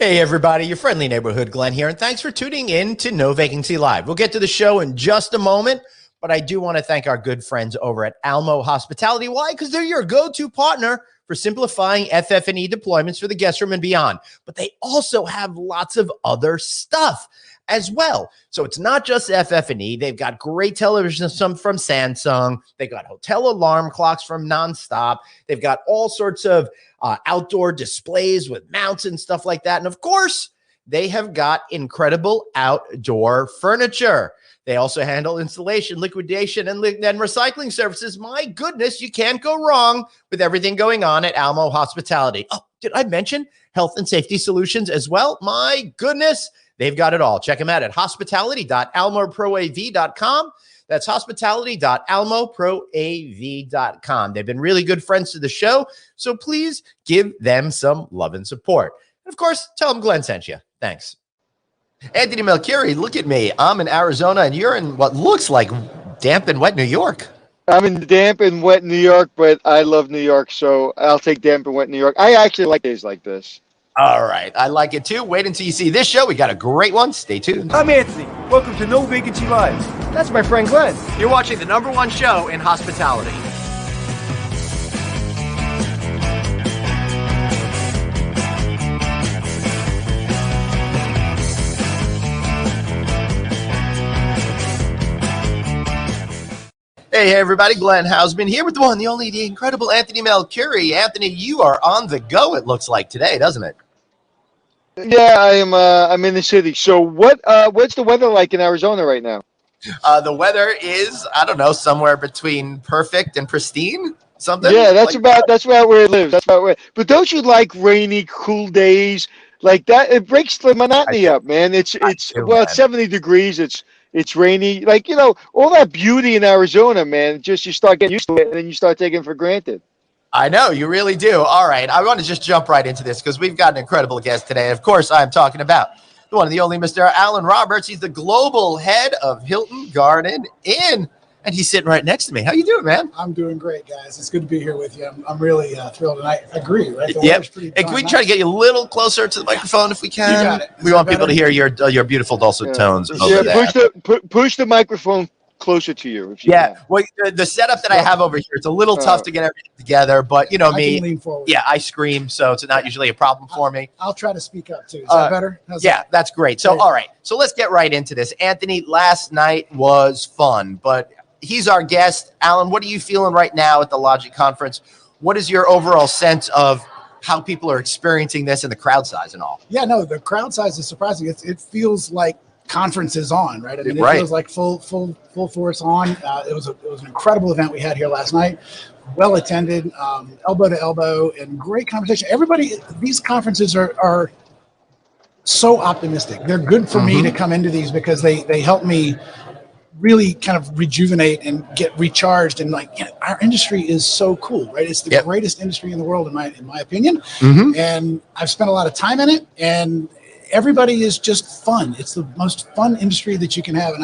Hey everybody, your friendly neighborhood Glenn here, and thanks for tuning in to No Vacancy Live. We'll get to the show in just a moment, but I do want to thank our good friends over at Almo Hospitality. Why? Because they're your go-to partner for simplifying FF&E deployments for the guest room and beyond. But they also have lots of other stuff as well. So it's not just FF&E. They've got great television, some from Samsung. They've got hotel alarm clocks from Nonstop. They've got all sorts of outdoor displays with mounts and stuff like that. And of course, they have got incredible outdoor furniture. They also handle installation, liquidation, and recycling services. My goodness, you can't go wrong with everything going on at Almo Hospitality. Oh, did I mention health and safety solutions as well? My goodness, they've got it all. Check them out at hospitality.almoproav.com. That's hospitality.almoproav.com. They've been really good friends to the show, so please give them some love and support. And of course, tell them Glenn sent you. Thanks. Anthony Melchiori, look at me. I'm in Arizona, and you're in what looks like damp and wet New York. I'm in damp and wet New York, but I love New York, so I'll take damp and wet New York. I actually like days like this. All right. I like it too. Wait until you see this show. We got a great one. Stay tuned. I'm Anthony. Welcome to No Vacancy Live. That's my friend Glenn. You're watching the #1 show in hospitality. Hey, everybody. Glenn Hausman here with the one, the only, the incredible Anthony Melchiori. Anthony, you are on the go, it looks like, today, doesn't it? Yeah, I am. I'm in the city. So what's the weather like in Arizona right now? The weather is, I don't know, somewhere between perfect and pristine. Something. Yeah, that's about where it lives. That's about where. But don't you like rainy, cool days like that? It breaks the monotony up, man. It's 70 degrees. It's rainy. Like, all that beauty in Arizona, man. Just you start getting used to it, and then you start taking it for granted. I know, you really do. All right, I want to just jump right into this because we've got an incredible guest today. Of course, I'm talking about the one and the only Mr. Alan Roberts. He's the global head of Hilton Garden Inn, and he's sitting right next to me. How you doing, man? I'm doing great, guys. It's good to be here with you. I'm really thrilled, and I agree, right? The yep. Hey, can we try to get you a little closer to the microphone if we can? You got it. We want people to hear your beautiful dulcet tones over there. Push the microphone closer to you. If you can. Well, the setup that I have over here, it's a little tough to get everything together, but you know me. I can lean forward. Yeah, I scream, so it's not usually a problem for me. I'll try to speak up too. Is that better? That's great. So, all right. So let's get right into this. Anthony, last night was fun, but he's our guest. Alan, what are you feeling right now at the Logic Conference? What is your overall sense of how people are experiencing this and the crowd size and all? Yeah, no, the crowd size is surprising. It feels like conference is on, right? I mean, it feels like full force on. It was an incredible event we had here last night. Well attended, elbow to elbow, and great conversation. Everybody, these conferences are so optimistic. They're good for me to come into these because they help me really kind of rejuvenate and get recharged. And our industry is so cool, right? It's the greatest industry in the world, in my opinion. And I've spent a lot of time in it, and everybody is just fun. It's the most fun industry that you can have, and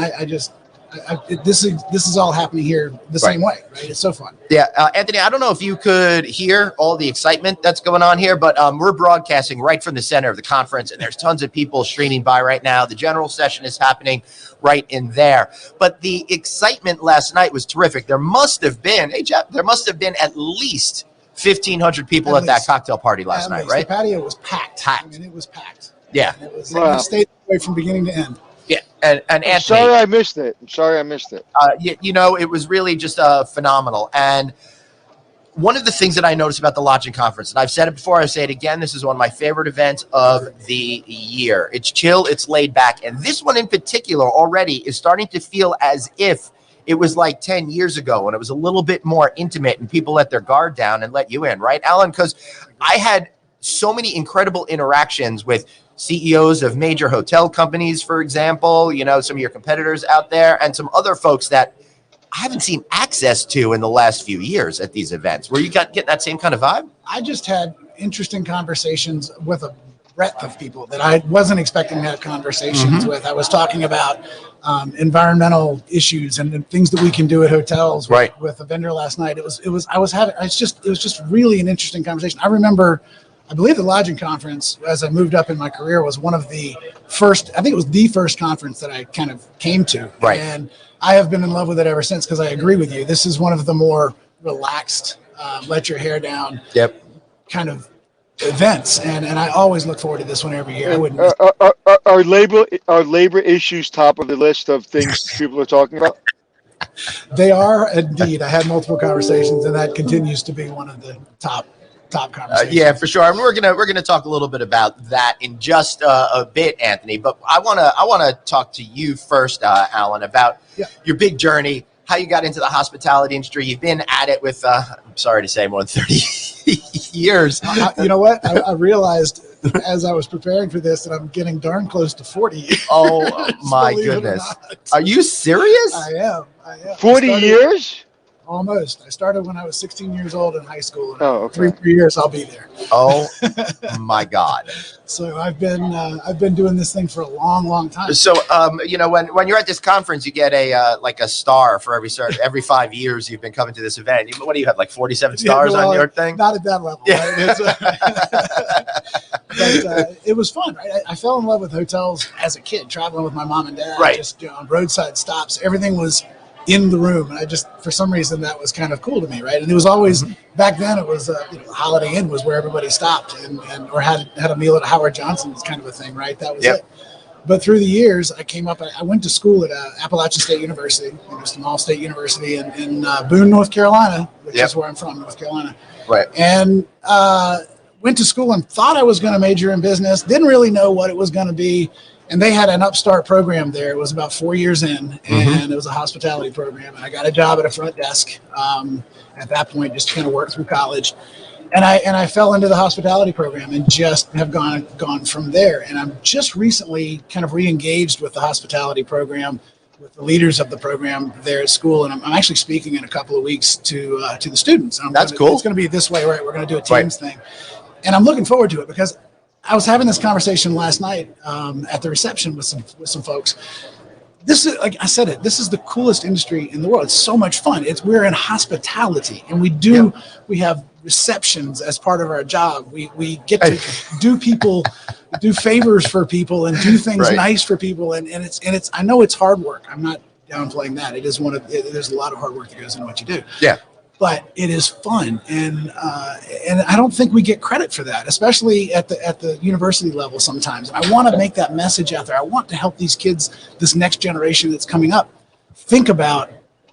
this is all happening here the same way, right? It's so fun. Yeah, Anthony, I don't know if you could hear all the excitement that's going on here, but we're broadcasting right from the center of the conference, and there's tons of people streaming by right now. The general session is happening right in there, but the excitement last night was terrific. There must have been, hey Jeff, at least 1,500 people at that cocktail party last night, right? The patio was packed. I mean, it was packed. Yeah. It stayed away from beginning to end. Yeah. And Anthony, I'm sorry I missed it. It was really just phenomenal. And one of the things that I noticed about the Lodging Conference, and I've said it before, I say it again, this is one of my favorite events of the year. It's chill, it's laid back. And this one in particular already is starting to feel as if it was like 10 years ago when it was a little bit more intimate and people let their guard down and let you in, right, Alan? Because I had so many incredible interactions with CEOs of major hotel companies, for example, some of your competitors out there, and some other folks that I haven't seen access to in the last few years at these events. Were you getting that same kind of vibe? I just had interesting conversations with a breadth of people that I wasn't expecting to have conversations with. I was talking about environmental issues and things that we can do at hotels with a vendor last night. It was just really an interesting conversation. I remember I believe the lodging conference, as I moved up in my career, was one of the first, I think it was the first conference that I kind of came to. Right. And I have been in love with it ever since, because I agree with you. This is one of the more relaxed, let your hair down kind of events. And I always look forward to this one every year. I wouldn't miss are labor issues top of the list of things people are talking about? They are indeed. I had multiple conversations, and that continues to be one of the top conversations. Yeah, for sure. And we're gonna talk a little bit about that in just a bit, Anthony. But I wanna talk to you first, Alan, about your big journey, how you got into the hospitality industry. You've been at it with, I'm sorry to say, more than 30 years. You know what? I realized as I was preparing for this that I'm getting darn close to 40 years. Oh my goodness! Are you serious? I am. 40 years? Almost. I started when I was 16 years old in high school. And okay. 3 years I'll be there. Oh my God. So I've been doing this thing for a long time. So when you're at this conference, you get a like a star for every 5 years you've been coming to this event. What do you have, like 47 stars on your thing? Not at that level. Yeah. Right? But it was fun, right? I fell in love with hotels as a kid, traveling with my mom and dad, right? Just on roadside stops. Everything was in the room, and I just, for some reason, that was kind of cool to me, right? And it was always back then. It was Holiday Inn was where everybody stopped and or had a meal at Howard Johnson's, kind of a thing, right? That was it. But through the years, I went to school at Appalachian State University, just an all-state university in Boone, North Carolina, which is where I'm from, North Carolina. Right. And went to school and thought I was going to major in business. Didn't really know what it was going to be. And they had an upstart program there. It was about 4 years in, and it was a hospitality program. And I got a job at a front desk at that point, just to kind of work through college. And I fell into the hospitality program and just have gone from there. And I'm just recently kind of re-engaged with the hospitality program, with the leaders of the program there at school. And I'm actually speaking in a couple of weeks to the students. And That's cool. It's going to be this way, right? We're going to do a Teams thing. And I'm looking forward to it, because I was having this conversation last night at the reception with some folks. This is, like I said, this is the coolest industry in the world. It's so much fun. We're in hospitality, and we have receptions as part of our job. We get to do favors for people and do things nice for people. And it's I know it's hard work. I'm not downplaying that. It is there's a lot of hard work that goes into what you do. Yeah. But it is fun, and I don't think we get credit for that, especially at the university level sometimes. And I want to make that message out there. I want to help these kids, this next generation that's coming up, think about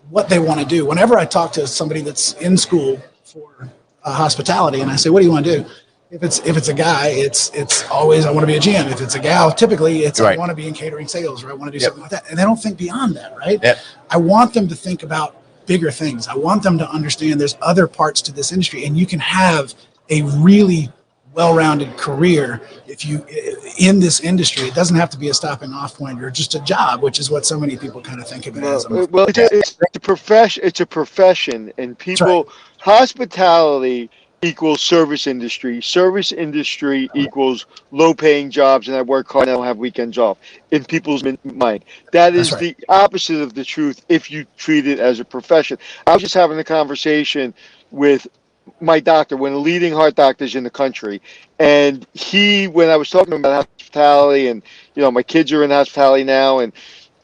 what they want to do. Whenever I talk to somebody that's in school for hospitality, and I say, "What do you want to do?" If it's a guy, it's always, I want to be a GM. If it's a gal, typically it's I want to be in catering sales, or I want to do something like that. And they don't think beyond that, right? Yep. I want them to think about bigger things. I want them to understand there's other parts to this industry, and you can have a really well-rounded career if you in this industry. It doesn't have to be a stopping off point or just a job, which is what so many people kind of think of it as. Well, it's a profession. It's a profession, and people hospitality equals service industry. Service industry equals low-paying jobs, and I work hard and I don't have weekends off in people's mind. That is the opposite of the truth if you treat it as a profession. I was just having a conversation with my doctor, one of the leading heart doctors in the country, and when I was talking about hospitality, and my kids are in hospitality now,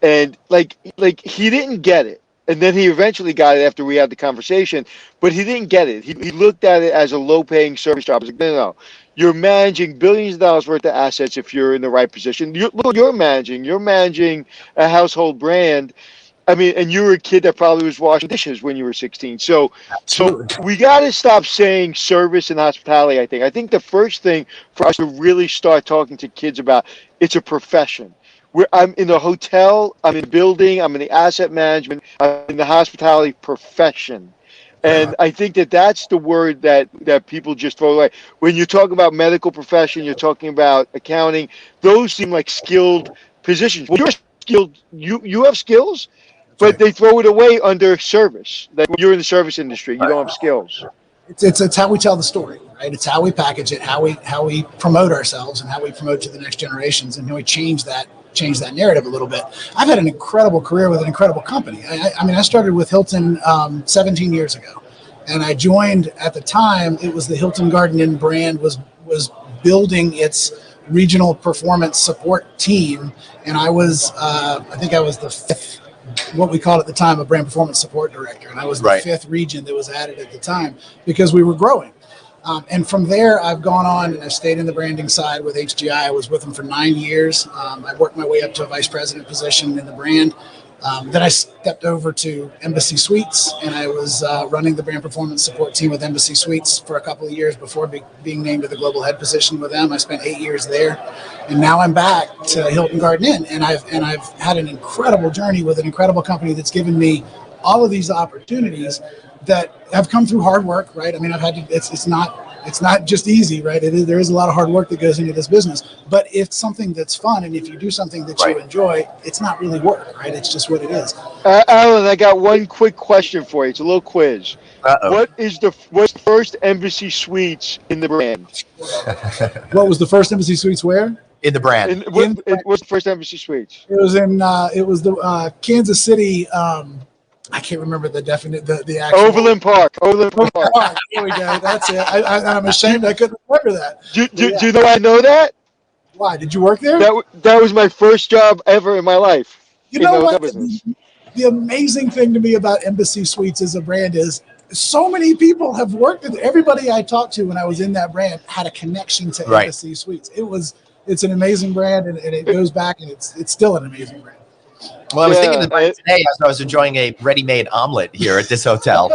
and like he didn't get it. And then he eventually got it after we had the conversation, but he didn't get it. He looked at it as a low-paying service job. I was like, no. You're managing billions of dollars worth of assets if you're in the right position. You're managing a household brand. I mean, and you were a kid that probably was washing dishes when you were 16. So we got to stop saying service and hospitality, I think the first thing for us to really start talking to kids about, it's a profession. I'm in the hotel, I'm in the building, I'm in the asset management, I'm in the hospitality profession. And I think that's the word that people just throw away. When you talk about medical profession, you're talking about accounting, those seem like skilled positions. Well, you're skilled, you have skills, but they throw it away under service. Like when you're in the service industry, you don't have skills. It's how we tell the story, right? It's how we package it, how we promote ourselves, and how we promote to the next generations, and how we change that narrative a little bit. I've had an incredible career with an incredible company. I mean, I started with Hilton 17 years ago, and I joined at the time. It was the Hilton Garden Inn brand was was building its regional performance support team, and I was I think I was the fifth, what we called at the time, a brand performance support director, and I was the fifth region that was added at the time because we were growing. And from there, I've gone on and I've stayed in the branding side with HGI. I was with them for 9 years. I worked my way up to a vice president position in the brand. Then I stepped over to Embassy Suites, and I was running the brand performance support team with Embassy Suites for a couple of years before being named to the global head position with them. I spent 8 years there, and now I'm back to Hilton Garden Inn, and I've had an incredible journey with an incredible company that's given me all of these opportunities that have come through hard work, right? I mean, I've had to, it's not just easy, right? There is a lot of hard work that goes into this business, but it's something that's fun. And if you do something that you enjoy, it's not really work, right? It's just what it is. Alan, I got one quick question for you. It's a little quiz. What's the first Embassy Suites in the brand? What was the first Embassy Suites where? In the brand. What's the first Embassy Suites? It was in, it was the Kansas City, I can't remember the actual. Overland Park. There we go. That's it. I'm ashamed I couldn't remember that. Do you know I know that? Why? Did you work there? That was my first job ever in my life. You know what? The amazing thing to me about Embassy Suites as a brand is so many people have worked with everybody I talked to when I was in that brand had a connection to Embassy Suites. It's an amazing brand, and it goes back, and it's still an amazing brand. Well, I was thinking about it today as I was enjoying a ready-made omelet here at this hotel.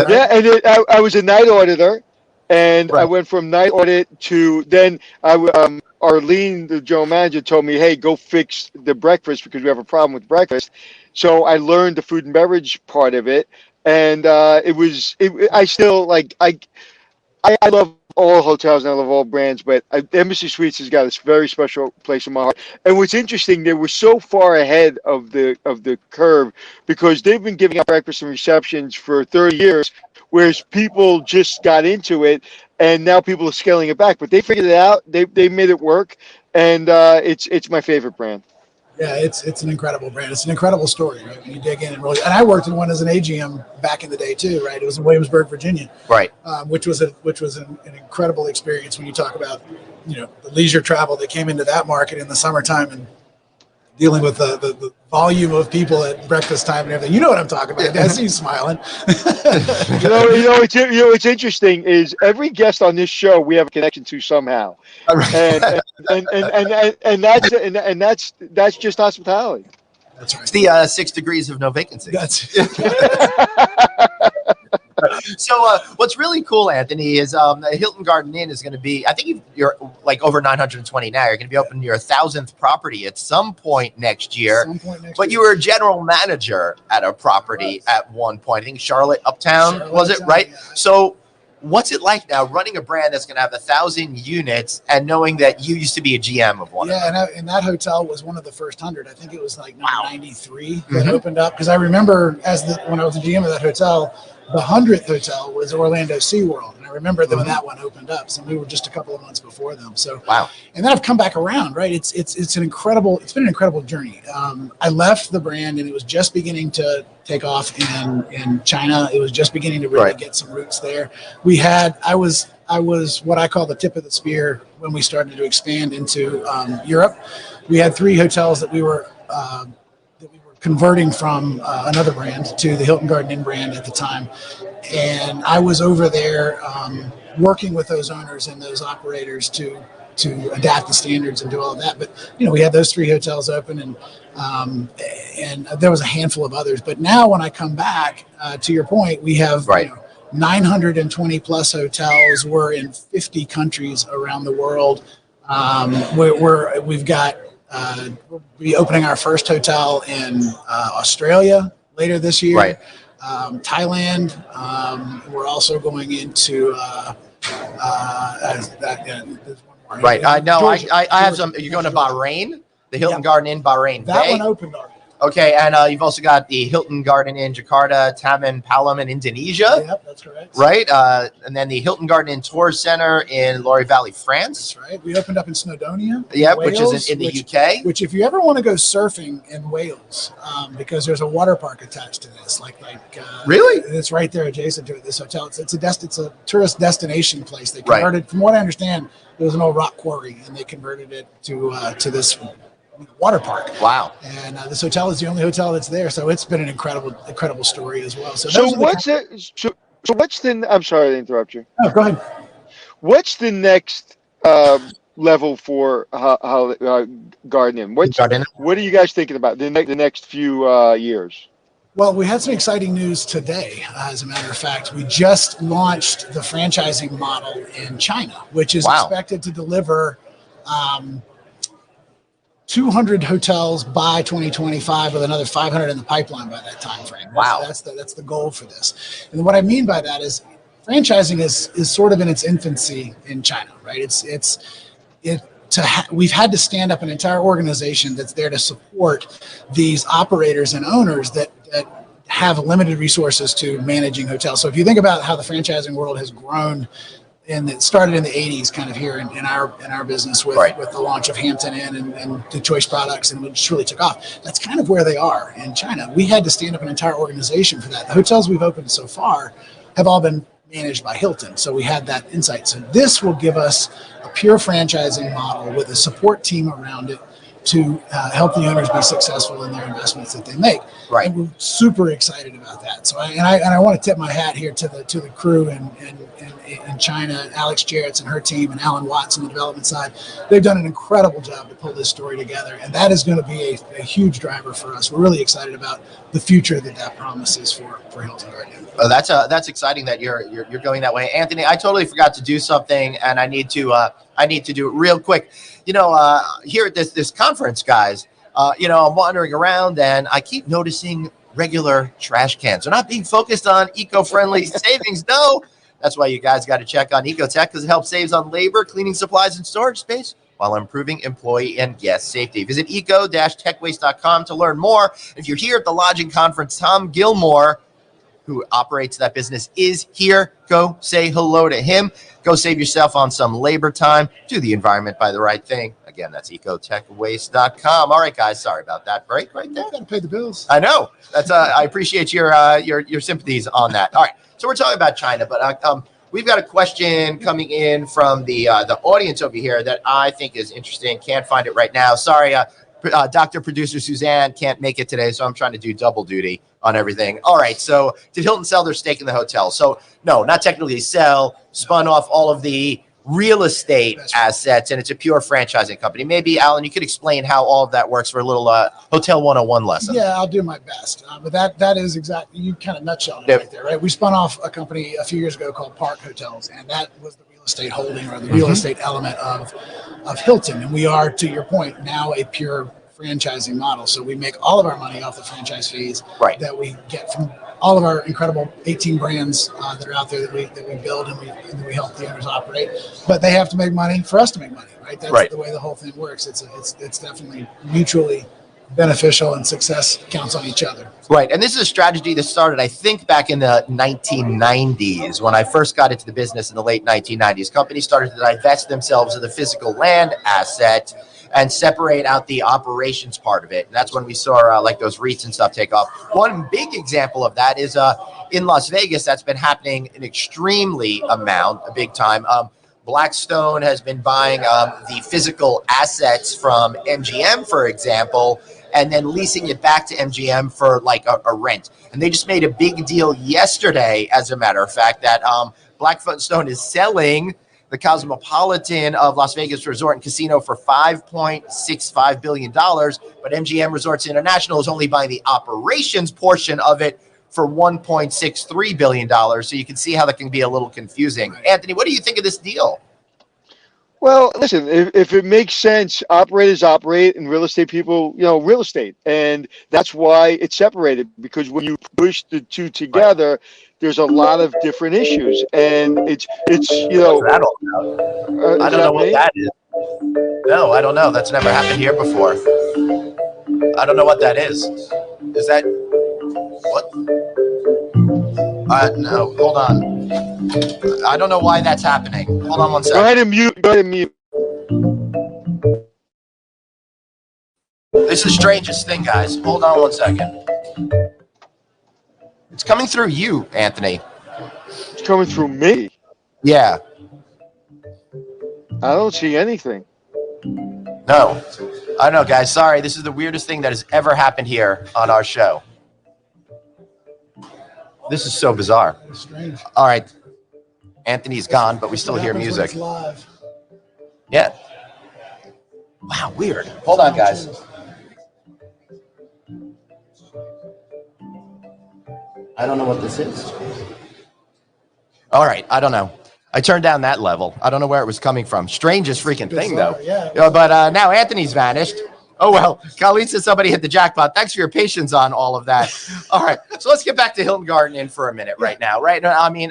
Yeah, and I was a night auditor, and I went from night audit to then Arlene, the general manager, told me, "Hey, go fix the breakfast because we have a problem with breakfast." So I learned the food and beverage part of it, and I still like I love all hotels and I love all brands, but Embassy Suites has got a very special place in my heart. And what's interesting, they were so far ahead of the curve because they've been giving out breakfast and receptions for 30 years, whereas people just got into it, and now people are scaling it back. But they figured it out. They made it work, and it's my favorite brand. Yeah, it's an incredible brand. It's an incredible story, right? When you dig in and really, and I worked in one as an AGM back in the day too, right? It was in Williamsburg, Virginia, right? Which was an incredible experience when you talk about, the leisure travel that came into that market in the summertime and dealing with the volume of people at breakfast time and everything. You know what I'm talking about. I see you smiling. What's interesting is every guest on this show we have a connection to somehow, and that's just hospitality. That's right. It's the 6 degrees of no vacancy. That's So what's really cool, Anthony, is the Hilton Garden Inn is going to be, I think you're like over 920 now. You're going to be opening your 1,000th property at some point next year. But you were a general manager at a property at one point. I think Charlotte Uptown, was it, right? Yeah. So what's it like now running a brand that's going to have 1,000 units and knowing that you used to be a GM of one of them? Yeah, and that hotel was one of the first 100. I think it was like 93 that opened up. Because I remember when I was a GM of that hotel, the 100th hotel was Orlando SeaWorld. And I remember when that one opened up. So we were just a couple of months before them. So wow. And then I've come back around, right? It's been an incredible journey. I left the brand and it was just beginning to take off in China. It was just beginning to really get some roots there. I was what I call the tip of the spear when we started to expand into Europe. We had 3 hotels that we were converting from another brand to the Hilton Garden Inn brand at the time. And I was over there working with those owners and those operators to adapt the standards and do all of that. But, we had those 3 hotels open and there was a handful of others. But now when I come back, to your point, we have 920 plus hotels. We're in 50 countries around the world. We've got, we'll be opening our first hotel in Australia later this year. Right. Thailand. We're also going into right. I know. I have some. You're going to Bahrain, the Hilton Garden Inn Bahrain. That one opened already. Okay, and you've also got the Hilton Garden Inn Jakarta, Taman Palem in Indonesia. Yep, that's correct. Right, and then the Hilton Garden Inn Tour Center in Lorry Valley, France. That's right. We opened up in Snowdonia. Yep, which is in the UK. Which, if you ever want to go surfing in Wales, because there's a water park attached to this, really, it's right there adjacent to it. This hotel, it's a tourist destination place. They converted, from what I understand, it was an old rock quarry, and they converted it to this water park. Wow. And this hotel is the only hotel that's there, so it's been an incredible story as well. So what's the I'm sorry to interrupt you. Oh, go ahead. What's the next level for Garden Inn? What are you guys thinking about the next few years? Well, we had some exciting news today. As a matter of fact, we just launched the franchising model in China, which is expected to deliver 200 hotels by 2025, with another 500 in the pipeline by that time frame. Wow. That's the goal for this. And what I mean by that is franchising is sort of in its infancy in China, right? We've had to stand up an entire organization that's there to support these operators and owners that have limited resources to managing hotels. So if you think about how the franchising world has grown, and it started in the 80s kind of here in our business with the launch of Hampton Inn and the Choice products, and it just really took off. That's kind of where they are in China. We had to stand up an entire organization for that. The hotels we've opened so far have all been managed by Hilton, so we had that insight. So this will give us a pure franchising model with a support team around it to help the owners be successful in their investments that they make. Right. And we're super excited about that. So I want to tip my hat here to the crew in China, Alex Jarrett's and her team, and Alan Watts on the development side. They've done an incredible job to pull this story together, and that is going to be a huge driver for us. We're really excited about the future that promises for Hilton Garden Inn. Oh, that's exciting that you're going that way, Anthony. I totally forgot to do something, and I need to do it real quick. Here at this conference, guys, I'm wandering around and I keep noticing regular trash cans. They're not being focused on eco-friendly savings. No, that's why you guys got to check on Ecotech, because it helps save on labor, cleaning supplies, and storage space while improving employee and guest safety. Visit eco-techwaste.com to learn more. If you're here at the lodging conference, Tom Gilmore, who operates that business, is here. Go say hello to him. Go save yourself on some labor time. Do the environment by the right thing. Again, that's ecotechwaste.com. All right, guys. Sorry about that break right there. You got to pay the bills. I know. That's I appreciate your sympathies on that. All right. So we're talking about China, but we've got a question coming in from the audience over here that I think is interesting. Can't find it right now. Sorry, Dr. Producer Suzanne can't make it today, so I'm trying to do double duty on everything. All right, so did Hilton sell their stake in the hotel? So no, not technically sell, spun off all of the real estate assets, and it's a pure franchising company. Maybe, Alan, you could explain how all of that works for a little Hotel 101 lesson. Yeah, I'll do my best. But that is exactly, you kind of nutshelled it right there, right? We spun off a company a few years ago called Park Hotels, and that was the real estate holding, or the real estate element of Hilton. And we are, to your point, now a pure franchising model. So we make all of our money off the franchise fees that we get from all of our incredible 18 brands that are out there that we build and we help the owners operate. But they have to make money for us to make money, right? That's the way the whole thing works. It's definitely mutually beneficial, and success counts on each other. Right. And this is a strategy that started, I think, back in the 1990s. When I first got into the business in the late 1990s, companies started to divest themselves of the physical land asset and separate out the operations part of it. And that's when we saw like those REITs and stuff take off. One big example of that is in Las Vegas. That's been happening an extremely amount, a big time. Blackstone has been buying the physical assets from MGM, for example, and then leasing it back to MGM for like a rent. And they just made a big deal yesterday, as a matter of fact, that Blackstone is selling the Cosmopolitan of Las Vegas Resort and Casino for $5.65 billion. But MGM Resorts International is only buying the operations portion of it for $1.63 billion. So you can see how that can be a little confusing. Anthony, what do you think of this deal? Well, listen, if it makes sense, operators operate, and real estate people, real estate. And that's why it's separated, because when you push the two together, there's a lot of different issues. And it's I don't know what that is. No, I don't know. That's never happened here before. I don't know what that is. Is that what? No, hold on. I don't know why that's happening. Hold on one second. Go ahead and mute. Go ahead and mute. This is the strangest thing, guys. Hold on one second. It's coming through you, Anthony. It's coming through me. Yeah. I don't see anything. No. I don't know, guys. Sorry. This is the weirdest thing that has ever happened here on our show. This is so bizarre. It's strange. All right. Anthony's gone, but we still hear music. Live. Yeah. Wow, weird. Hold on, guys. I don't know what this is. All right. I don't know. I turned down that level. I don't know where it was coming from. Strangest freaking thing, though. Yeah. But now Anthony's vanished. Oh, well. Colleen says somebody hit the jackpot. Thanks for your patience on all of that. All right. So let's get back to Hilton Garden Inn for a minute right now. Right. I mean,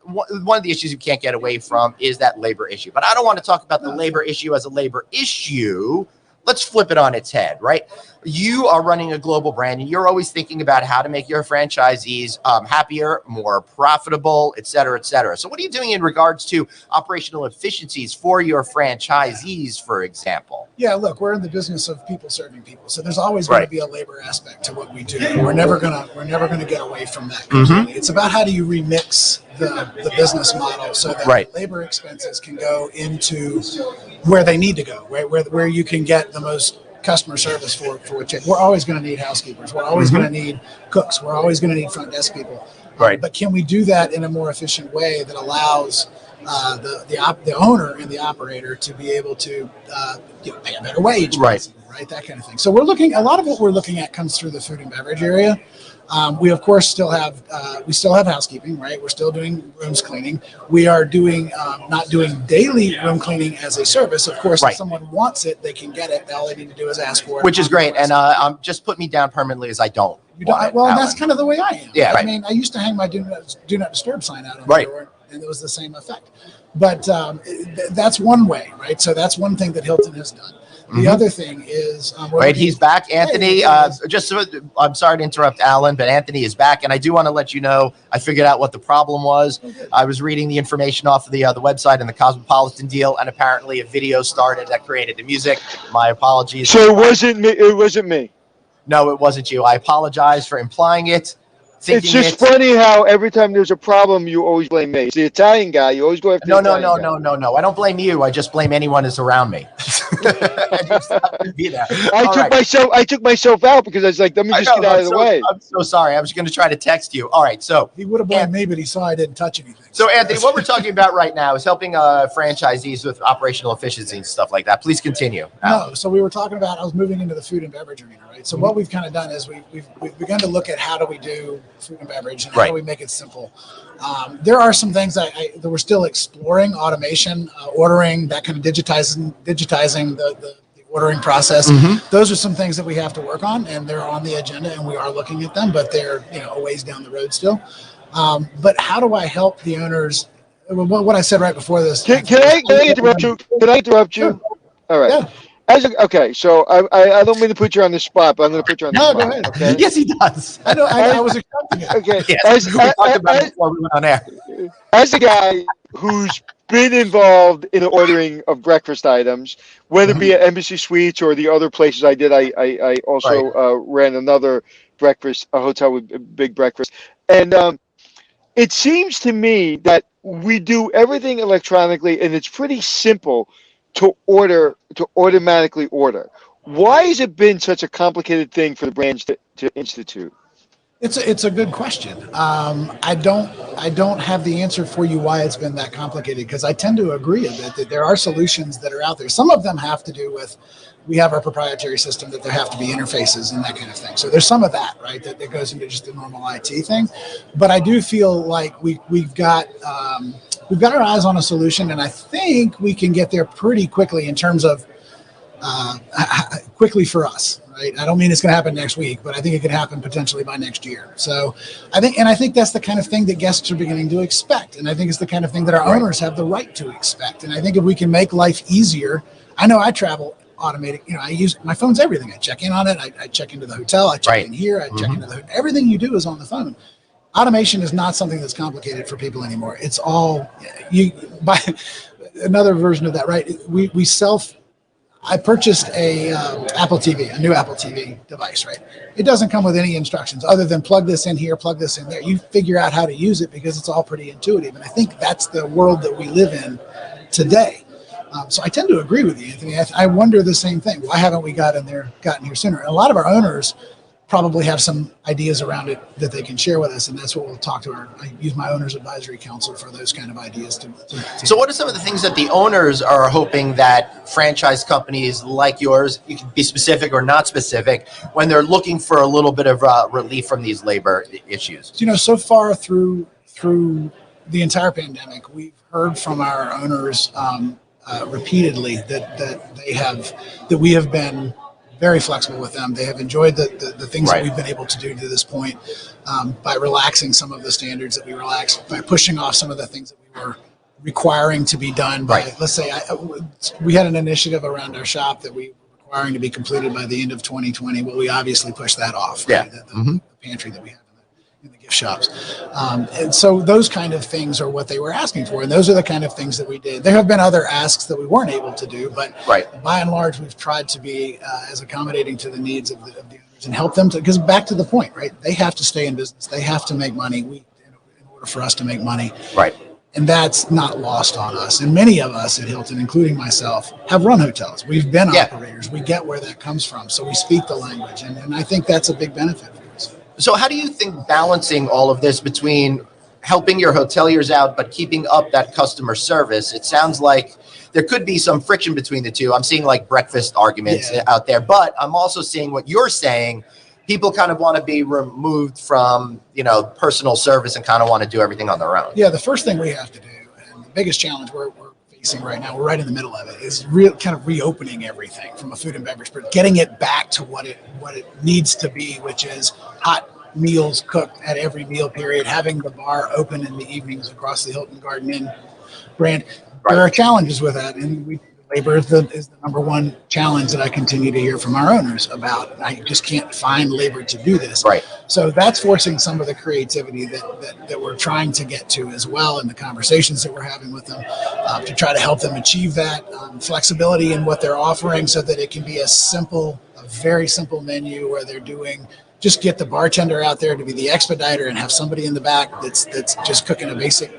one of the issues you can't get away from is that labor issue. But I don't want to talk about the labor issue as a labor issue. Let's flip it on its head, right? You are running a global brand, and you're always thinking about how to make your franchisees happier, more profitable, et cetera, et cetera. So what are you doing in regards to operational efficiencies for your franchisees, for example? Yeah, look, we're in the business of people serving people. So there's always going to be a labor aspect to what we do. We're never gonna get away from that. It's about how do you remix the business model so that labor expenses can go into where they need to go, right? Where you can get the most customer service for what we're always going to need housekeepers. We're always going to need cooks. We're always going to need front desk people. Right. But can we do that in a more efficient way that allows the owner and the operator to be able to pay a better wage, right? That kind of thing. So a lot of what we're looking at comes through the food and beverage area. We of course still have housekeeping, right? We're still doing rooms cleaning. We are doing not doing daily room cleaning as a service. Of course, if someone wants it, they can get it. All they need to do is ask for it, which is great. And just put me down permanently as I don't. You don't. Well, that's kind of the way I am. Yeah, I mean, I used to hang my do not disturb sign out on the door, and it was the same effect. But that's one way, right? So that's one thing that Hilton has done. The other thing is, he's back, Anthony. I'm sorry to interrupt, Alan, but Anthony is back, and I do want to let you know I figured out what the problem was. I was reading the information off of the website and the Cosmopolitan deal, and apparently a video started that created the music. My apologies. So it wasn't me. It wasn't me. No, it wasn't you. I apologize for implying it. It's just funny how every time there's a problem, you always blame me. It's the Italian guy. You always go after the Italian guy. No. I don't blame you. I just blame anyone who's around me. I took myself out because I was like, let me just get out of the way. I'm so sorry. I was going to try to text you. All right. So he would have blamed me, but he saw I didn't touch anything. So Anthony, what we're talking about right now is helping franchisees with operational efficiency and stuff like that. Please continue. No. So we were talking about, I was moving into the food and beverage arena, right? So what we've kind of done is we've begun to look at how do we do food and beverage and how do we make it simple. There are some things that we're still exploring: automation, ordering, that kind of digitizing the ordering process. Those are some things that we have to work on, and they're on the agenda, and we are looking at them, but they're a ways down the road still. But how do I help the owners? What I said right before this. Can I interrupt you? Can I interrupt you? Sure. All right. Yeah. Okay, so I don't mean to put you on the spot, but I'm going to put you on the spot. No, go ahead. Okay? Yes, he does. I was expecting it. Okay. Yes, we talked about it before we went on air. As a guy who's been involved in the ordering of breakfast items, whether it be at Embassy Suites or the other places I did, I also ran another a hotel with big breakfast. And it seems to me that we do everything electronically, and it's pretty simple to automatically order. Why has it been such a complicated thing for the brands to institute? It's a good question. I don't have the answer for you why it's been that complicated, because I tend to agree a bit that there are solutions that are out there. Some of them have to do with, we have our proprietary system that there have to be interfaces and that kind of thing. So there's some of that, right, that goes into just the normal IT thing. But I do feel like we've got our eyes on a solution, and I think we can get there pretty quickly in terms of quickly for us, right? I don't mean it's going to happen next week, but I think it could happen potentially by next year. So I think that's the kind of thing that guests are beginning to expect, and I think it's the kind of thing that our owners have the right to expect. And I think if we can make life easier, I know I travel automating. I use my phone's everything. I check in on it. I check into the hotel. I check in here. I check into everything you do is on the phone. Automation is not something that's complicated for people anymore. It's all you buy another version of that, right? I purchased a Apple TV, a new Apple TV device, right? It doesn't come with any instructions other than plug this in here, plug this in there. You figure out how to use it because it's all pretty intuitive. And I think that's the world that we live in today. So I tend to agree with you, Anthony. I wonder the same thing. Why haven't we gotten here sooner? And a lot of our owners probably have some ideas around it that they can share with us, and that's what we'll talk to I use my owners advisory council for those kind of ideas. So what are some of the things that the owners are hoping that franchise companies like yours, you can be specific or not specific, when they're looking for a little bit of relief from these labor issues? So far through the entire pandemic, we've heard from our owners repeatedly that we have been very flexible with them. They have enjoyed the things that we've been able to do to this point by relaxing some of the standards that we relaxed, by pushing off some of the things that we were requiring to be done. Let's say we had an initiative around our shop that we were requiring to be completed by the end of 2020. Well, we obviously pushed that off. Right? The pantry that we have in the gift shops. And so those kind of things are what they were asking for. And those are the kind of things that we did. There have been other asks that we weren't able to do, but by and large, we've tried to be as accommodating to the needs of the owners and help them because back to the point, right? They have to stay in business. They have to make money in order for us to make money. Right. And that's not lost on us. And many of us at Hilton, including myself, have run hotels. We've been operators. We get where that comes from. So we speak the language. And I think that's a big benefit for us. So how do you think balancing all of this between helping your hoteliers out, but keeping up that customer service? It sounds like there could be some friction between the two. I'm seeing like breakfast arguments out there, but I'm also seeing what you're saying. People kind of want to be removed from, personal service and kind of want to do everything on their own. Yeah. The first thing we have to do, and the biggest challenge we're facing right now, we're right in the middle of it, is kind of reopening everything from a food and beverage, but getting it back to what it needs to be, which is hot meals cooked at every meal period, having the bar open in the evenings across the Hilton Garden Inn brand. There are challenges with that, and labor is the number one challenge that I continue to hear from our owners about. I just can't find labor to do this. Right. So that's forcing some of the creativity that we're trying to get to as well in the conversations that we're having with them to try to help them achieve that flexibility in what they're offering so that it can be a very simple menu where they're doing just get the bartender out there to be the expediter and have somebody in the back that's just cooking a basic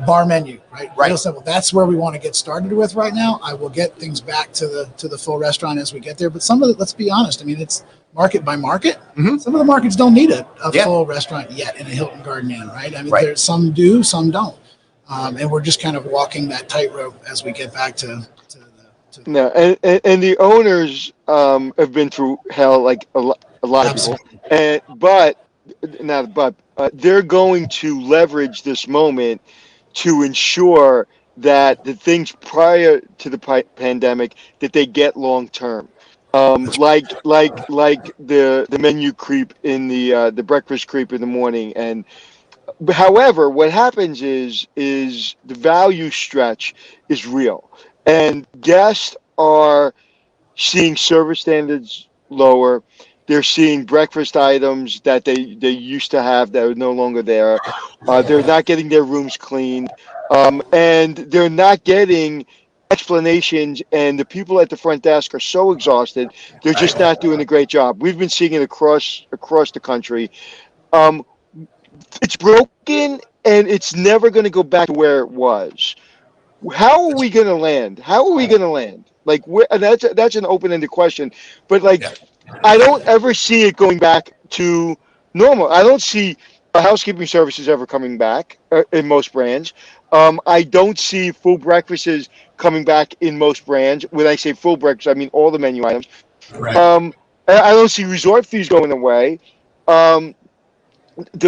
bar menu, right? Real simple. That's where we want to get started with right now. I will get things back to the full restaurant as we get there. But some of it, let's be honest, I mean, it's market by market. Some of the markets don't need a full restaurant yet in a Hilton Garden Inn, right? I mean, there's some do, some don't. And we're just kind of walking that tightrope as we get back to no, and the owners have been through hell like a lot of people, but they're going to leverage this moment to ensure that the things prior to the pandemic that they get long term, like the menu creep in the breakfast creep in the morning. And however, what happens is the value stretch is real. And guests are seeing service standards lower. They're seeing breakfast items that they used to have that are no longer there. They're not getting their rooms cleaned. And they're not getting explanations. And the people at the front desk are so exhausted. They're just not doing a great job. We've been seeing it across the country. It's broken, and it's never going to go back to where it was. How are we going to land? Like, that's an open-ended question. But I don't ever see it going back to normal. I don't see housekeeping services ever coming back in most brands. I don't see full breakfasts coming back in most brands. When I say full breakfast, I mean all the menu items. Right. I don't see resort fees going away. The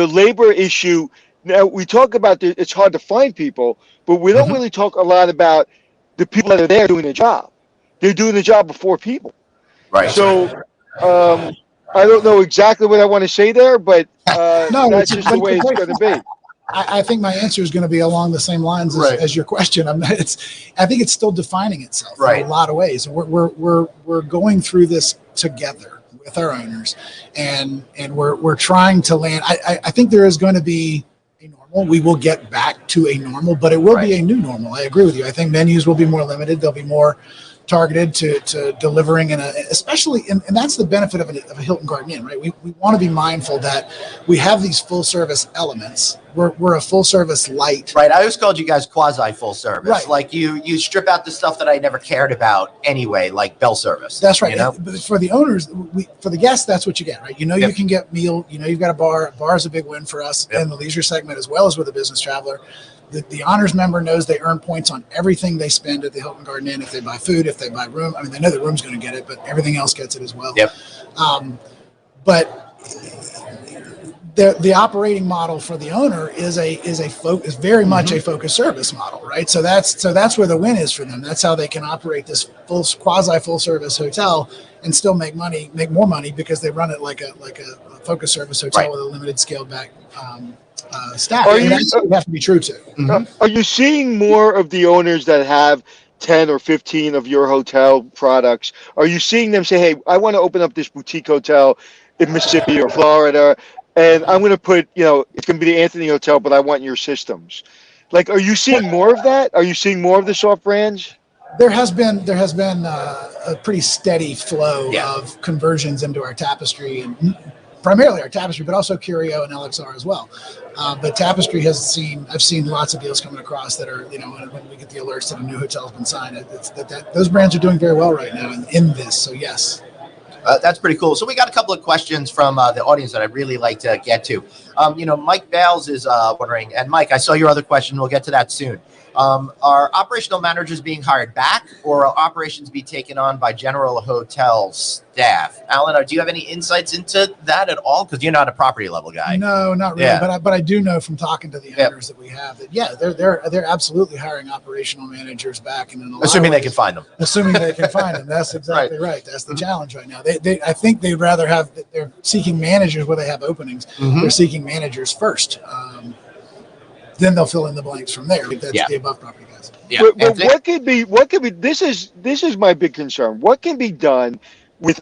labor issue. Now, we talk about it's hard to find people, but we don't really talk a lot about the people that are there doing the job. They're doing the job before people. Right. So I don't know exactly what I want to say there, but that's just the way it's going to be. I think my answer is going to be along the same lines as your question. I think it's still defining itself in a lot of ways. We're going through this together with our owners, and we're trying to land. I think there is going to be a normal. We will get back to a normal, but it will be a new normal. I agree with you. I think menus will be more limited. They'll be more targeted to delivering especially, and that's the benefit of a Hilton Garden Inn, right? We want to be mindful that we have these full service elements. We're a full service light. Right. I always called you guys quasi full service. Right. Like you strip out the stuff that I never cared about anyway, like bell service. That's right. You know? But for the owners, for the guests, that's what you get, right? You can get meal, you've got a bar. A bar is a big win for us in the leisure segment as well as with a business traveler. The honors member knows they earn points on everything they spend at the Hilton Garden Inn. If they buy food, if they buy room, they know the room's going to get it, but everything else gets it as well. Yep. But the operating model for the owner is very much a focused service model, right? So that's where the win is for them. That's how they can operate this quasi full service hotel and still make more money because they run it like a focused service hotel with a limited scaled back staff. That's what we have to be true to. Are you seeing more of the owners that have 10 or 15 of your hotel products? Are you seeing them say, hey, I want to open up this boutique hotel in Mississippi or Florida, and I'm going to put, it's going to be the Anthony Hotel, but I want your systems. Like, are you seeing more of that? Are you seeing more of the soft brands? There has been a pretty steady flow of conversions into our Tapestry, and primarily our Tapestry, but also Curio and LXR as well. But Tapestry I've seen lots of deals coming across that are, when we get the alerts that a new hotel has been signed, those brands are doing very well right now in this. So yes. That's pretty cool. So we got a couple of questions from the audience that I'd really like to get to. Mike Bales is wondering, and Mike, I saw your other question. We'll get to that soon. Are operational managers being hired back, or are operations be taken on by general hotel staff? Alan, do you have any insights into that at all? Because you're not a property level guy. No, not really. Yeah. But I do know from talking to the owners that we have that they're absolutely hiring operational managers back, and assuming they can find them. Assuming they can find them. That's exactly right. That's the challenge right now. I think they'd rather they're seeking managers where they have openings. They're seeking managers first. Then they'll fill in the blanks from there. That's the above property guys. Yeah. But what could be? This is my big concern. What can be done with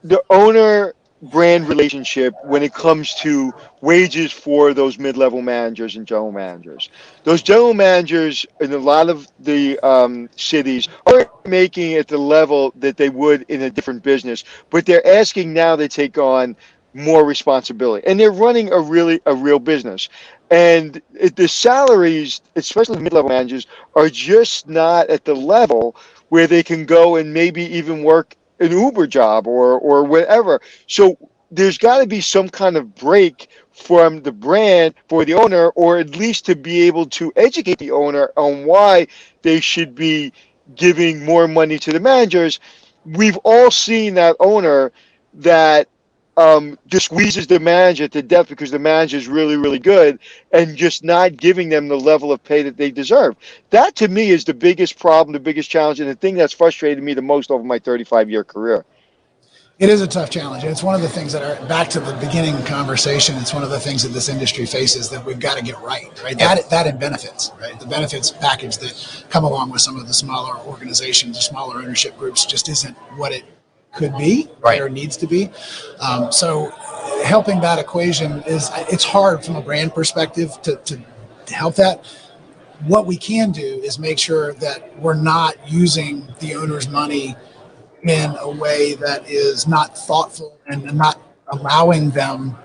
the owner brand relationship when it comes to wages for those mid-level managers and general managers? Those general managers in a lot of the cities are making at the level that they would in a different business, but they're asking now to take on more responsibility, and they're running a real business. And the salaries, especially mid-level managers, are just not at the level where they can go and maybe even work an Uber job or whatever. So there's got to be some kind of break from the brand for the owner, or at least to be able to educate the owner on why they should be giving more money to the managers. We've all seen that owner that just squeezes the manager to death because the manager is really, really good, and just not giving them the level of pay that they deserve. That, to me, is the biggest problem, the biggest challenge, and the thing that's frustrated me the most over my 35-year career. It is a tough challenge. And it's one of the things that are, back to the beginning conversation, it's one of the things that this industry faces that we've got to get right? That and benefits, right? The benefits package that come along with some of the smaller organizations, the smaller ownership groups, just isn't what it could be or needs to be. So helping that equation it's hard from a brand perspective to help that. What we can do is make sure that we're not using the owner's money in a way that is not thoughtful and not allowing them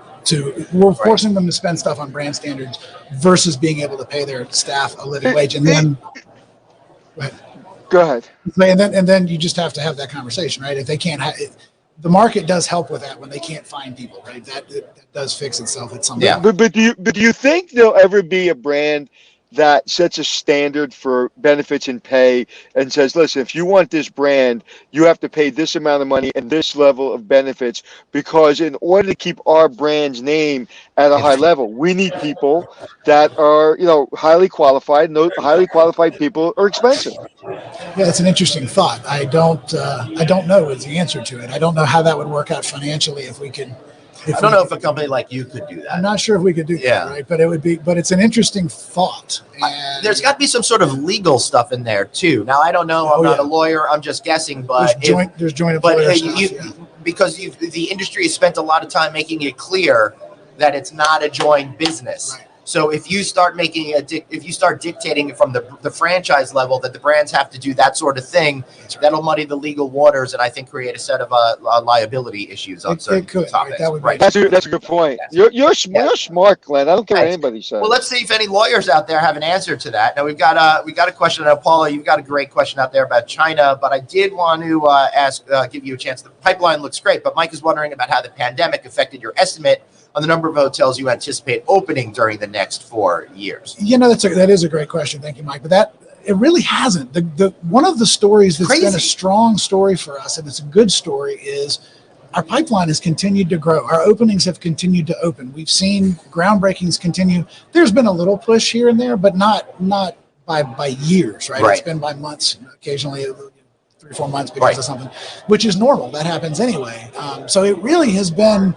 we're forcing them to spend stuff on brand standards versus being able to pay their staff a living wage. And then Go ahead. And then you just have to have that conversation, right? If they can't, the market does help with that when they can't find people, right? That does fix itself at some point. Yeah. But do you think there'll ever be a brand that sets a standard for benefits and pay and says, listen, if you want this brand, you have to pay this amount of money and this level of benefits, because in order to keep our brand's name at a high level, we need people that are, highly qualified, and those highly qualified people are expensive. Yeah, it's an interesting thought. I don't know is the answer to it. I don't know how that would work out financially if we could I don't know if a company like you could do that. I'm not sure if we could do that, right? But it's an interesting thought. And there's got to be some sort of legal stuff in there too. Now, I don't know. I'm not a lawyer. I'm just guessing, but there's joint employer because the industry has spent a lot of time making it clear that it's not a joint business. Right. So if you start dictating it from the franchise level that the brands have to do that sort of thing, that'll muddy the legal waters and I think create a set of liability issues on certain topics. Right. That's a good point. You're smart, Glenn. I don't care what anybody says. Well, let's see if any lawyers out there have an answer to that. Now we've got a question. Now, Paula, you've got a great question out there about China, but I did want to give you a chance. The pipeline looks great, but Mike is wondering about how the pandemic affected your estimate on the number of hotels you anticipate opening during the next 4 years. That is a great question. Thank you, Mike. But it really hasn't. The one of the stories that's been a strong story for us, and it's a good story, is our pipeline has continued to grow. Our openings have continued to open. We've seen groundbreakings continue. There's been a little push here and there, but not by years, right? It's been by months, occasionally 3 or 4 months because of something, which is normal. That happens anyway. So it really has been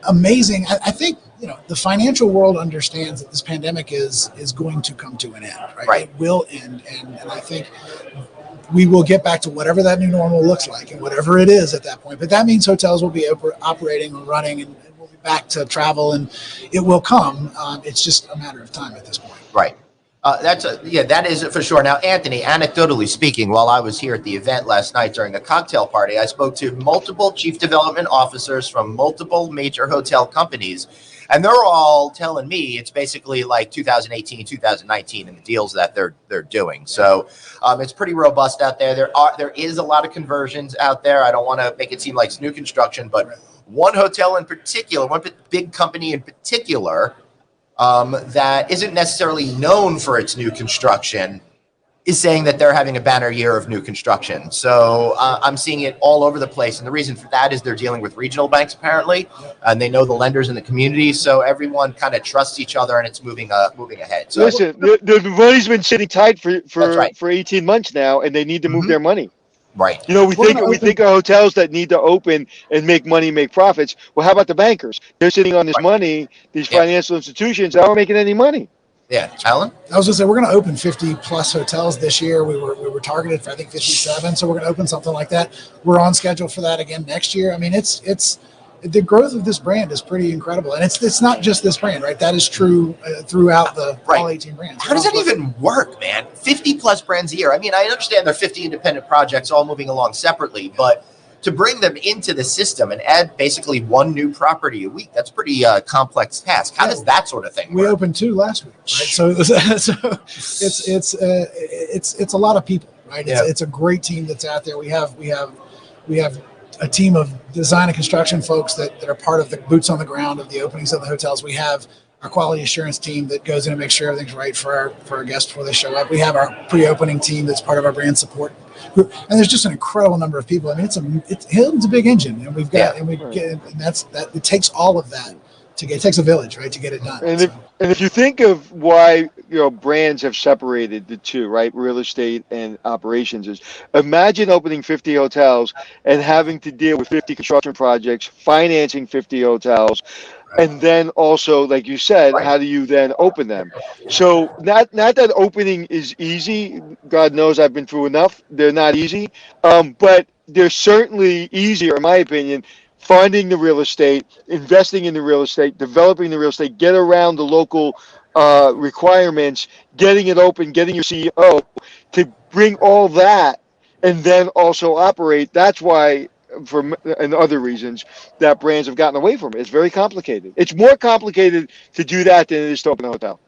amazing. I think the financial world understands that this pandemic is going to come to an end, right? It will end, and I think we will get back to whatever that new normal looks like and whatever it is at that point. But that means hotels will be operating and running, and we'll be back to travel, and it will come. It's just a matter of time at this point. Right. That is it for sure. Now, Anthony, anecdotally speaking, while I was here at the event last night during a cocktail party, I spoke to multiple chief development officers from multiple major hotel companies, and they're all telling me it's basically like 2018, 2019 and the deals that they're doing. So it's pretty robust out there. There is a lot of conversions out there. I don't want to make it seem like it's new construction, but one hotel in particular, one big company in particular, that isn't necessarily known for its new construction is saying that they're having a banner year of new construction. So I'm seeing it all over the place. And the reason for that is they're dealing with regional banks, apparently, and they know the lenders in the community. So everyone kind of trusts each other and it's moving ahead. So listen, the money's been sitting tight for 18 months now, and they need to move their money. Right. We think of hotels that need to open and make money, make profits. Well, how about the bankers? They're sitting on this money, these financial institutions that aren't making any money. Yeah. Alan? I was going to say, we're going to open 50 plus hotels this year. We were targeted for, I think, 57. So we're going to open something like that. We're on schedule for that again next year. I mean, it's the growth of this brand is pretty incredible. And it's not just this brand, right? That is true throughout all 18 brands. How does that even work, man? 50 plus brands a year. I mean, I understand there are 50 independent projects all moving along separately, but to bring them into the system and add basically one new property a week, that's a pretty complex task. How does that sort of thing work? We opened 2 last week, right? So it's a lot of people, right? It's a great team that's out there. We have a team of design and construction folks that are part of the boots on the ground of the openings of the hotels. We have our quality assurance team that goes in and makes sure everything's right for our guests before they show up. We have our pre-opening team that's part of our brand support group, and there's just an incredible number of people. I mean, Hilton's a big engine, and it takes all of that to get. It takes a village, right, to get it done. And if you think of why brands have separated the two, right, real estate and operations, is imagine opening 50 hotels and having to deal with 50 construction projects, financing 50 hotels. And then also, like you said, how do you then open them? So not that opening is easy. God knows I've been through enough. They're not easy. But they're certainly easier, in my opinion, funding the real estate, investing in the real estate, developing the real estate, get around the local requirements, getting it open, getting your CEO to bring all that, and then also operate. That's why, and other reasons, that brands have gotten away from it. It's very complicated. It's more complicated to do that than it is to open a hotel.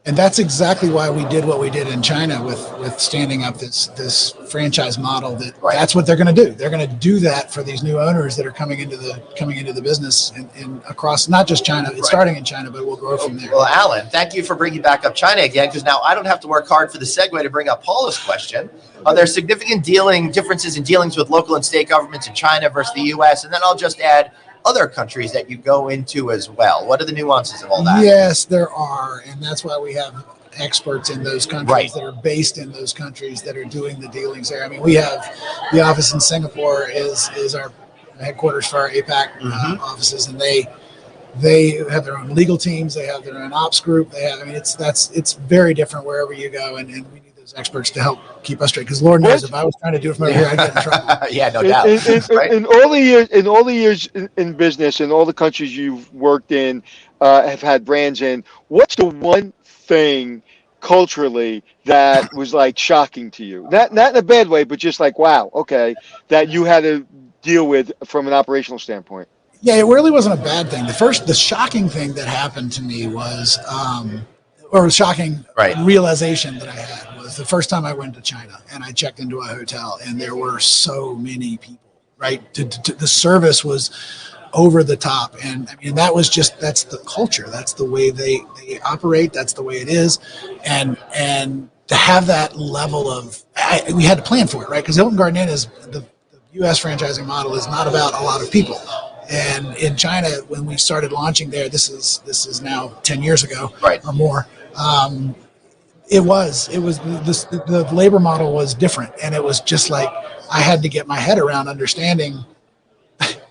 And that's exactly why we did what we did in China with standing up this franchise model. That's what they're going to do. They're going to do that for these new owners that are coming into the business and across not just China. It's starting in China, but we'll grow from there. Well, Alan, thank you for bringing back up China again, because now I don't have to work hard for the segue to bring up Paula's question. Are there significant differences in dealings with local and state governments in China versus the U.S.? And then I'll just add other countries that you go into as well. What are the nuances of all that? Yes, there are. And that's why we have experts in those countries that are based in those countries that are doing the dealings there. I mean, we have the office in Singapore is our headquarters for our APAC offices, and they have their own legal teams. They have their own ops group. They have, I mean, it's very different wherever you go, and we need those experts to help keep us straight. Because Lord knows, if I was trying to do it from over here, I'd get in trouble. Yeah, no doubt. In all the years in business, in all the countries you've worked in, have had brands in, what's the one thing culturally that was like shocking to you? Not in a bad way, but just like, wow, okay, that you had to deal with from an operational standpoint. Yeah, it really wasn't a bad thing. The shocking thing that happened to me was, or shocking realization that I had was the first time I went to China and I checked into a hotel and there were so many people, right? The service was over the top. And I mean, that's the culture. That's the way they operate. That's the way it is. And to have that level of, we had to plan for it, right? Because Hilton Garden Inn is the U.S. franchising model is not about a lot of people. And in China, when we started launching there, this is now 10 years ago or more. The labor model was different, and it was just like I had to get my head around understanding.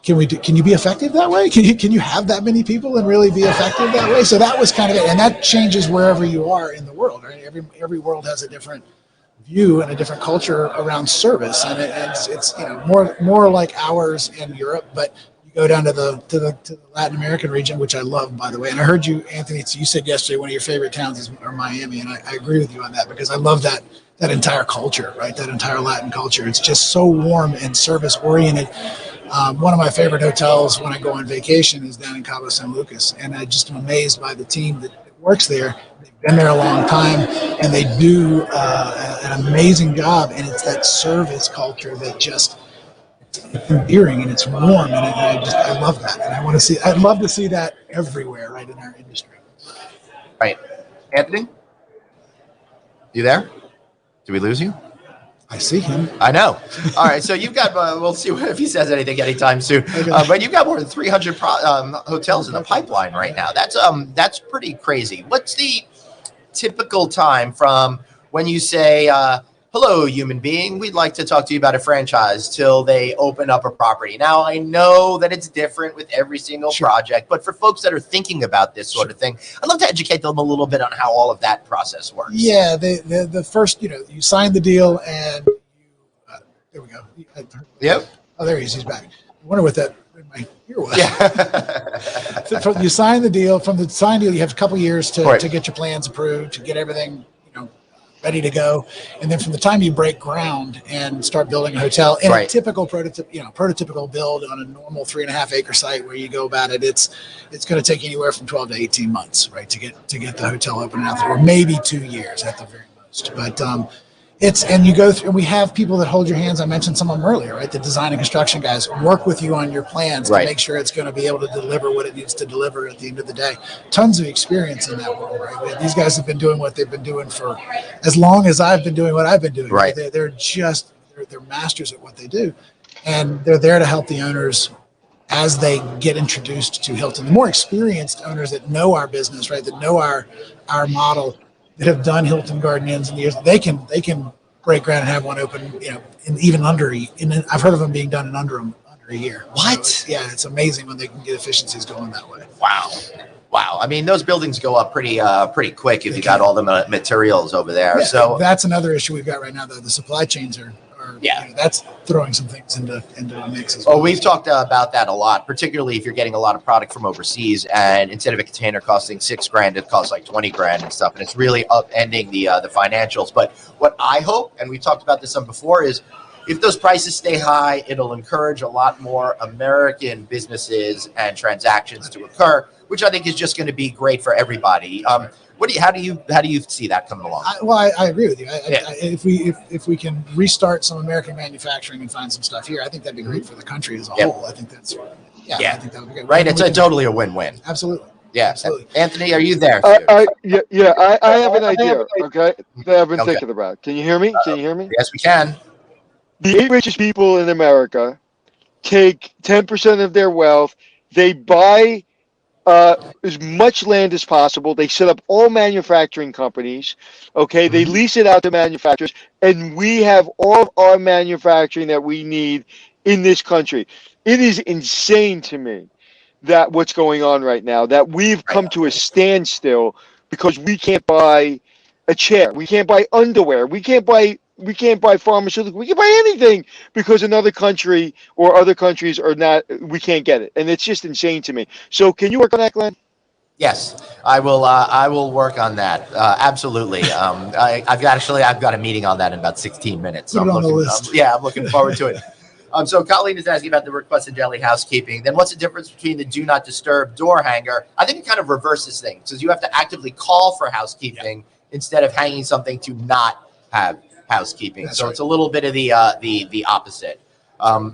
Can you be effective that way? Can you have that many people and really be effective that way? So that was kind of it, and that changes wherever you are in the world. Right? Every world has a different view and a different culture around service, and it's more like ours in Europe, but go down to the Latin American region, which I love, by the way. And I heard you, Anthony, you said yesterday one of your favorite towns are Miami, and I agree with you on that because I love that entire culture, right? That entire Latin culture. It's just so warm and service oriented. One of my favorite hotels when I go on vacation is down in Cabo San Lucas, and I just am amazed by the team that works there. They've been there a long time, and they do an amazing job. And it's that service culture that just it's endearing and it's warm, and I love that, and I'd love to see that everywhere, right, in our industry. Right, Anthony, you there? Did we lose you? I see him. I know. All right, so you've got. We'll see if he says anything anytime soon. Okay. But you've got more than 300 hotels in the pipeline right now. That's pretty crazy. What's the typical time from when you say? Hello, human being. We'd like to talk to you about a franchise till they open up a property. Now, I know that it's different with every single project, but for folks that are thinking about this sort of thing, I'd love to educate them a little bit on how all of that process works. Yeah, the first, you sign the deal and there we go. Yep. Oh, there he is. He's back. I wonder what that my ear was. Yeah. You sign the deal. From the signed deal, you have a couple years to get your plans approved, to get everything ready to go, and then from the time you break ground and start building a hotel in a typical prototypical build on a normal 3.5 acre site where you go about it, it's going to take anywhere from 12 to 18 months, right, to get the hotel open and out the door, maybe 2 years at the very most. But and you go through, and we have people that hold your hands. I mentioned some of them earlier, right? The design and construction guys work with you on your plans to make sure it's going to be able to deliver what it needs to deliver at the end of the day. Tons of experience in that world, right? These guys have been doing what they've been doing for as long as I've been doing what I've been doing. Right. They're masters at what they do, and they're there to help the owners as they get introduced to Hilton. The more experienced owners that know our business, right, that know our model, that have done Hilton Garden Inns in the years, they can break ground and have one open, in even under. I've heard of them being done in under a year. What? So it's amazing when they can get efficiencies going that way. Wow. I mean, those buildings go up pretty quick if you got all the materials over there. Yeah, so that's another issue we've got right now. The supply chains are that's throwing some things into a mix as well. Oh, we've talked about that a lot, particularly if you're getting a lot of product from overseas, and instead of a container costing $6,000, it costs like $20,000 and stuff, and it's really upending the financials. But what I hope, and we've talked about this some before, is if those prices stay high, it'll encourage a lot more American businesses and transactions to occur, which I think is just going to be great for everybody. How do you see that coming along? I agree with you. If we can restart some American manufacturing and find some stuff here, I think that'd be great for the country as a whole. I think that's I think that would be good. Right, it's totally a win-win. Absolutely. Yeah, absolutely. Anthony, are you there? I have an idea. Okay, that I've been thinking about. Can you hear me? Yes, we can. The 8 richest people in America take 10% of their wealth. They buy as much land as possible. They set up all manufacturing companies. Okay, they lease it out to manufacturers, and we have all of our manufacturing that we need in this country. It is insane to me that what's going on right now, that we've come to a standstill because we can't buy a chair, we can't buy underwear, we can't buy pharmaceuticals, we can't buy anything because another country or other countries are not, we can't get it. And it's just insane to me. So can you work on that, Glenn? Yes, I will. I will work on that. Absolutely. I've got a meeting on that in about 16 minutes. So Put it on the list. I'm looking forward to it. So Colleen is asking about the requested daily housekeeping. Then what's the difference between the do not disturb door hanger? I think it kind of reverses things, because you have to actively call for housekeeping instead of hanging something to not have housekeeping. That's so right. It's a little bit of the opposite. All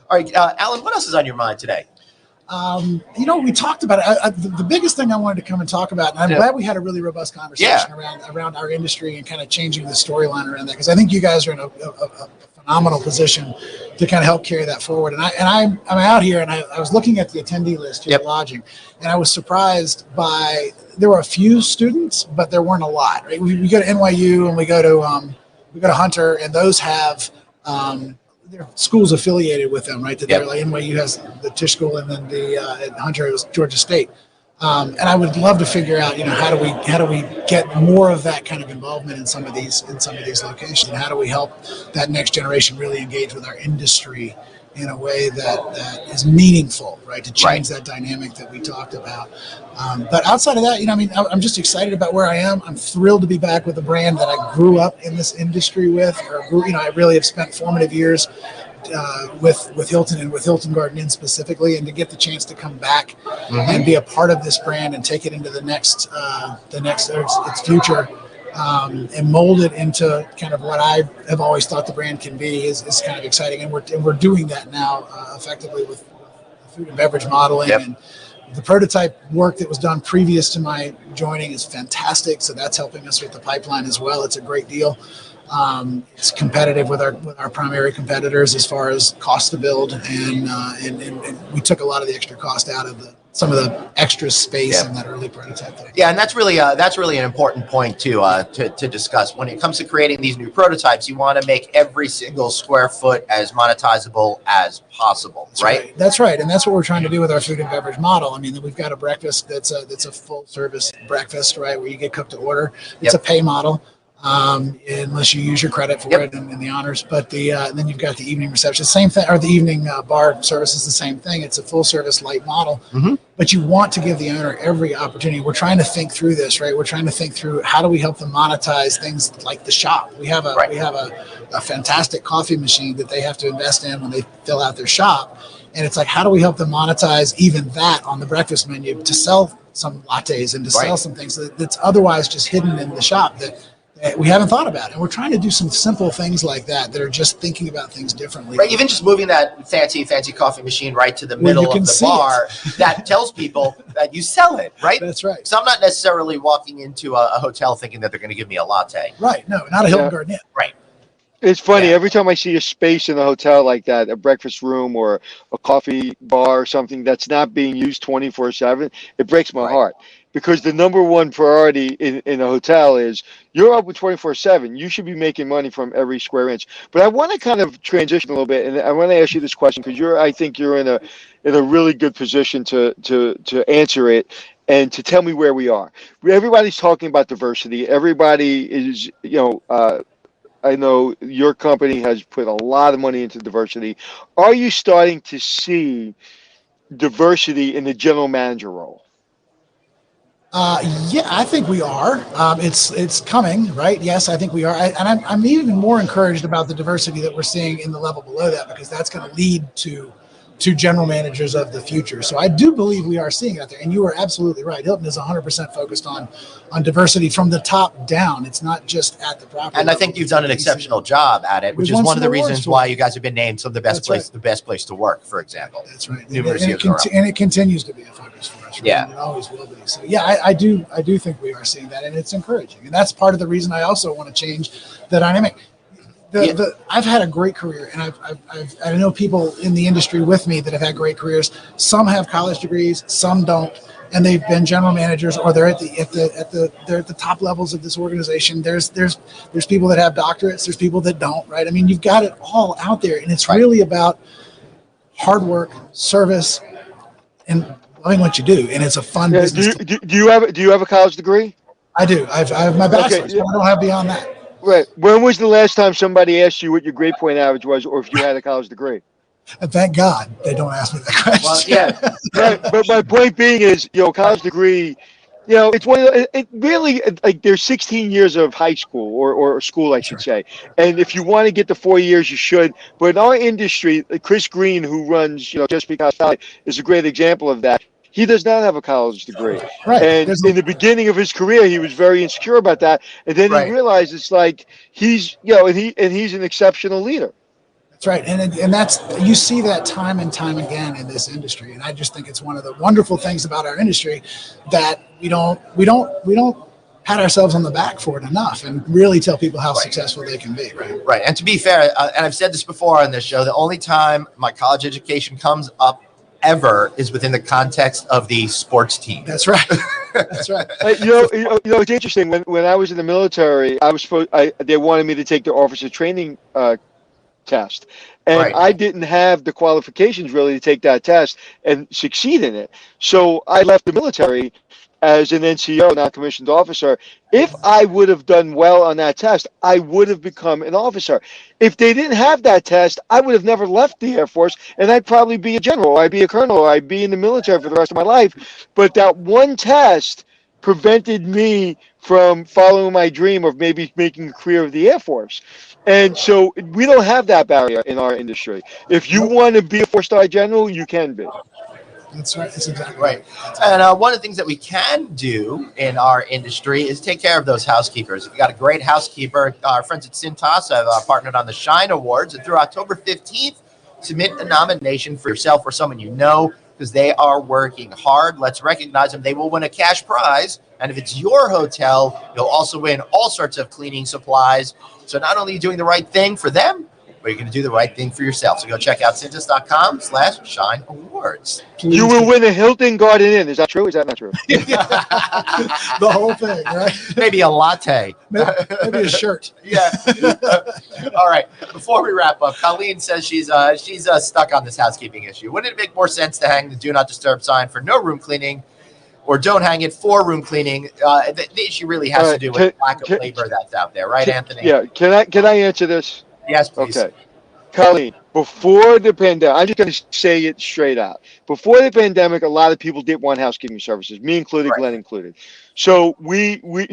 right, Alan, what else is on your mind today? We talked about it. The biggest thing I wanted to come and talk about, and I'm glad we had a really robust conversation around our industry and kind of changing the storyline around that, because I think you guys are in a phenomenal position to kind of help carry that forward. And I'm out here, and I was looking at the attendee list here at lodging, and I was surprised by, there were a few students, but there weren't a lot. Right? We go to NYU and we go to Hunter, and those have there are schools affiliated with them, right? That they're like, NYU has the Tisch School, and then at Hunter it was Georgia State. And I would love to figure out, how do we get more of that kind of involvement in some of these locations, and how do we help that next generation really engage with our industry in a way that is meaningful, right? To change that dynamic that we talked about. But outside of that, I'm just excited about where I am. I'm thrilled to be back with a brand that I grew up in this industry with, I really have spent formative years with Hilton and with Hilton Garden Inn specifically, and to get the chance to come back and be a part of this brand and take it into its future, and mold it into kind of what I have always thought the brand can be is kind of exciting. And we're doing that now effectively with food and beverage modeling. And the prototype work that was done previous to my joining is fantastic. So that's helping us with the pipeline as well. It's a great deal. It's competitive with our primary competitors as far as cost to build, and we took a lot of the extra cost out of some of the extra space in that early prototype. Yeah, and that's really an important point to discuss. When it comes to creating these new prototypes, you want to make every single square foot as monetizable as possible, right? That's right, and that's what we're trying to do with our food and beverage model. I mean, we've got a breakfast that's a full service breakfast, right, where you get cooked to order. It's a pay model. Unless you use your credit for it in the honors, but then you've got the evening reception, same thing, or the evening bar service is the same thing. It's a full service light model, but you want to give the owner every opportunity. We're trying to think through this, right? We're trying to think through how do we help them monetize things like the shop. We have a fantastic coffee machine that they have to invest in when they fill out their shop, and it's like, how do we help them monetize even that on the breakfast menu to sell some lattes and to sell some things that's otherwise just hidden in the shop that we haven't thought about. And we're trying to do some simple things like that are just thinking about things differently. Right, even just moving that fancy coffee machine right to the middle of the bar, that tells people that you sell it, right? That's right. So I'm not necessarily walking into a hotel thinking that they're going to give me a latte. Right, no, not a Hilton Garden Inn. Right. It's funny, every time I see a space in a hotel like that, a breakfast room or a coffee bar or something that's not being used 24/7, it breaks my heart. Because the number one priority in a hotel is you're open 24/7. You should be making money from every square inch. But I want to kind of transition a little bit, and I want to ask you this question because I think you're in a really good position to answer it and to tell me where we are. Everybody's talking about diversity. Everybody is, I know your company has put a lot of money into diversity. Are you starting to see diversity in the general manager role? Yeah, I think we are. It's coming, right? Yes, I think we are. And I'm even more encouraged about the diversity that we're seeing in the level below that, because that's going to lead to general managers of the future. So I do believe we are seeing it out there. And you are absolutely right. Hilton is 100% focused on diversity from the top down. It's not just at the property. And I think you've done an exceptional job at it, which is one of the reasons why you guys have been named some of the best place to work, for example. That's right. And it continues to be a focus for us. Right? Yeah. And it always will be. So yeah, I do think we are seeing that, and it's encouraging. And that's part of the reason I also want to change the dynamic. I've had a great career, and I know people in the industry with me that have had great careers. Some have college degrees, some don't. and they've been general managers, or they're at the top levels of this organization. There's people that have doctorates. There's people that don't. Right. I mean, you've got it all out there, and it's really about hard work, service, and loving what you do. And it's a fun business. Do you have a college degree? I do. I have my bachelor's, but I don't have beyond that. Right. When was the last time somebody asked you what your grade point average was, or if you had a college degree? And thank God they don't ask me that question. Well, yeah. Right. But my point being is, college degree, it's it really, like, there's 16 years of high school or school, I should say. And if you want to get the 4 years, you should. But in our industry, Chris Green, who runs, Chesapeake Hospitality, is a great example of that. He does not have a college degree. Right. And in the beginning of his career, he was very insecure about that. And then he realized it's like he's an exceptional leader. That's right. And that's, you see that time and time again in this industry. And I just think it's one of the wonderful things about our industry that we don't pat ourselves on the back for it enough and really tell people how successful they can be. Right. And to be fair, and I've said this before on this show, the only time my college education comes up ever is within the context of the sports team. That's right. That's right. It's interesting. When I was in the military, they wanted me to take the officer training test, and I didn't have the qualifications really to take that test and succeed in it. So I left the military as an NCO, non-commissioned officer. If I would have done well on that test, I would have become an officer. If they didn't have that test, I would have never left the Air Force, and I'd probably be a general, or I'd be a colonel, or I'd be in the military for the rest of my life. But that one test prevented me from following my dream of maybe making a career of the Air Force. And so we don't have that barrier in our industry. If you want to be a 4-star general, you can be. That's right. That's exactly right. And one of the things that we can do in our industry is take care of those housekeepers. If you got a great housekeeper, our friends at Cintas have partnered on the Shine Awards, and through October 15th, submit a nomination for yourself or someone you know, because they are working hard. Let's recognize them. They will win a cash prize. And if it's your hotel, you'll also win all sorts of cleaning supplies. So not only are you doing the right thing for them, but you're going to do the right thing for yourself. So go check out cintas.com/Shine Awards. You will win a Hilton Garden Inn. Is that true? Is that not true? The whole thing, right? Maybe a latte. Maybe a shirt. Yeah. All right. Before we wrap up, Colleen says she's stuck on this housekeeping issue. Wouldn't it make more sense to hang the Do Not Disturb sign for no room cleaning, or don't hang it for room cleaning? The issue really has to do with lack of labor that's out there, right, Anthony? Yeah. Can I answer this? Yes, please. Okay. Colleen, before the pandemic, I'm just going to say it straight out. Before the pandemic, a lot of people didn't want housekeeping services, me included, Glenn included. So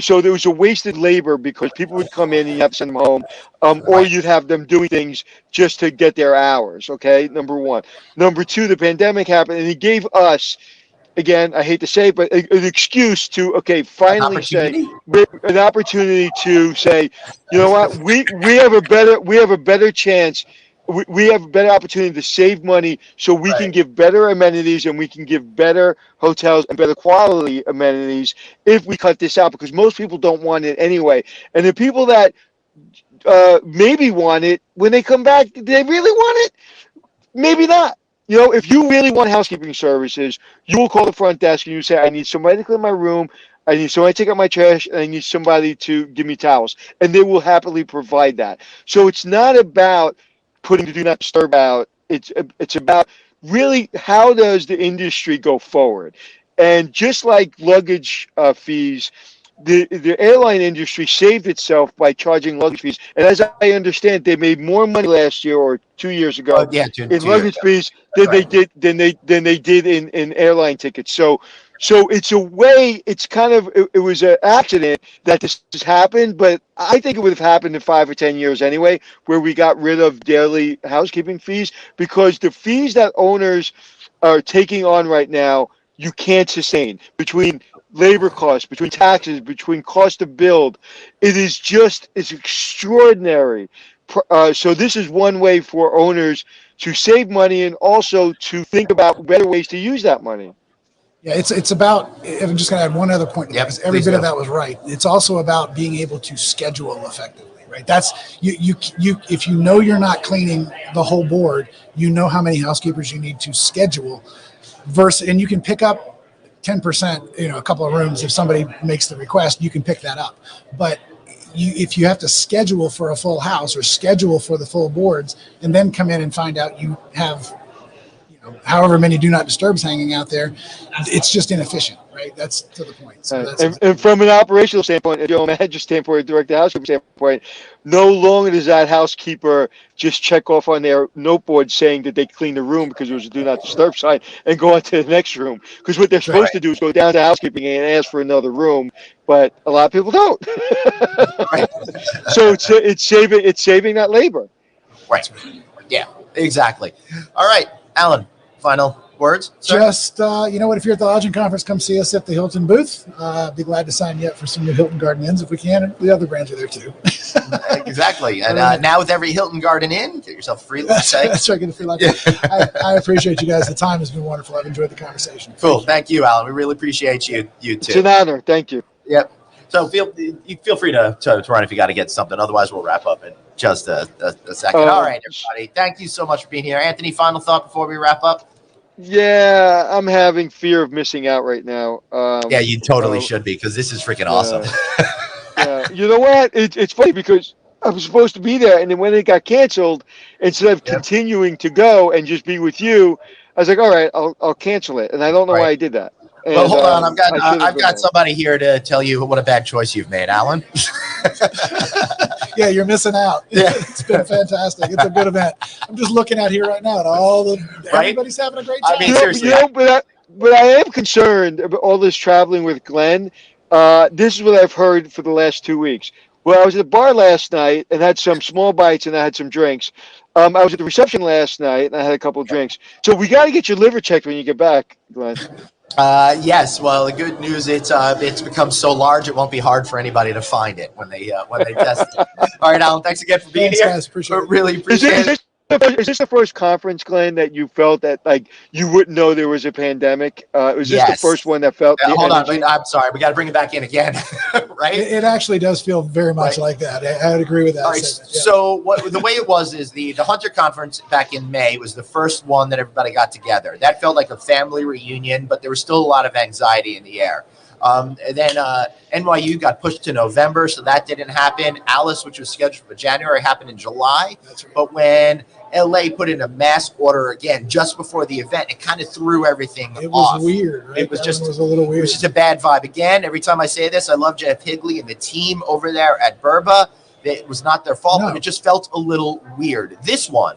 so there was a wasted labor because people would come in and you have to send them home, or you'd have them doing things just to get their hours. Okay, number one. Number two, the pandemic happened and it gave us, again, I hate to say it, but an excuse to, finally say, an opportunity to say, you know what, we have a better chance. We have a better opportunity to save money, so we can give better amenities and we can give better hotels and better quality amenities if we cut this out, because most people don't want it anyway. And the people that maybe want it, when they come back, do they really want it? Maybe not. If you really want housekeeping services, you will call the front desk and you say, I need somebody to clean my room, I need somebody to take out my trash, and I need somebody to give me towels. And they will happily provide that. So it's not about putting the Do Not Disturb out. It's about really how does the industry go forward. And just like luggage fees, the airline industry saved itself by charging luggage fees. And as I understand, they made more money last year or 2 years ago in luggage fees than they did in airline tickets. So it's a way, it's kind of, it was an accident that this has happened, but I think it would have happened in 5 or 10 years anyway, where we got rid of daily housekeeping fees, because the fees that owners are taking on right now, you can't sustain between labor costs, between taxes, between cost to build. It's extraordinary. So this is one way for owners to save money and also to think about better ways to use that money. Yeah, it's about, I'm just going to add one other point, because every bit of that was right. It's also about being able to schedule effectively, right? That's, you if you know you're not cleaning the whole board, you know how many housekeepers you need to schedule, and you can pick up 10%, a couple of rooms, if somebody makes the request, you can pick that up. But if you have to schedule for a full house or schedule for the full boards and then come in and find out you have however many do not disturbs hanging out there, it's just inefficient, right? That's to the point. So and from an operational standpoint, a general manager standpoint, director housekeeper standpoint, no longer does that housekeeper just check off on their noteboard saying that they cleaned the room because it was a do not disturb sign and go on to the next room. Because what they're supposed to do is go down to housekeeping and ask for another room, but a lot of people don't. Right. So it's saving that labor. Right. Yeah, exactly. All right, Alan, final words? Sir? Just, if you're at the Lodging Conference, come see us at the Hilton booth. Be glad to sign you up for some new Hilton Garden Inns if we can. And the other brands are there too. Exactly. And now with every Hilton Garden Inn, get yourself a free lunch. That's right, get a free lunch. I appreciate you guys. The time has been wonderful. I've enjoyed the conversation. Cool. Thank you, Alan. We really appreciate you too. It's an honor. Thank you. Yep. So feel free to run if you got to get something. Otherwise, we'll wrap up in just a second. All right, everybody. Thank you so much for being here. Anthony, final thought before we wrap up? Yeah, I'm having fear of missing out right now. Yeah, you totally should be, because this is freaking awesome. Yeah. You know what? It's funny because I was supposed to be there, and then when it got canceled, instead of continuing to go and just be with you, I was like, all right, I'll cancel it. And I don't know why I did that. And, well, hold on. I've got somebody here to tell you what a bad choice you've made, Alan. Yeah, you're missing out. Yeah. It's been fantastic. It's a good event. I'm just looking out here right now at everybody's having a great time. I mean, seriously. But I am concerned about all this traveling with Glenn. This is what I've heard for the last 2 weeks. Well, I was at the bar last night and had some small bites and I had some drinks. I was at the reception last night and I had a couple of drinks. So we got to get your liver checked when you get back, Glenn. Yes. Well, the good news it's become so large it won't be hard for anybody to find it when they test it. All right, Alan. Thanks again for being here. Guys, appreciate it. Really appreciate it. Is this the first conference, Glenn, that you felt that like you wouldn't know there was a pandemic? Was this the first one that felt? Hold on, I'm sorry. We got to bring it back in again, right? It actually does feel very much like that. I would agree with that. All right, so the way it was is the Hunter Conference back in May was the first one that everybody got together. That felt like a family reunion, but there was still a lot of anxiety in the air. And then NYU got pushed to November, so that didn't happen. Alice, which was scheduled for January, happened in July. That's right. But when LA put in a mask order again just before the event, it kind of threw everything off. It was weird, right? It was was a little weird. It was just a bad vibe. Again, every time I say this, I love Jeff Higley and the team over there at Burba. It was not their fault, but it just felt a little weird. This one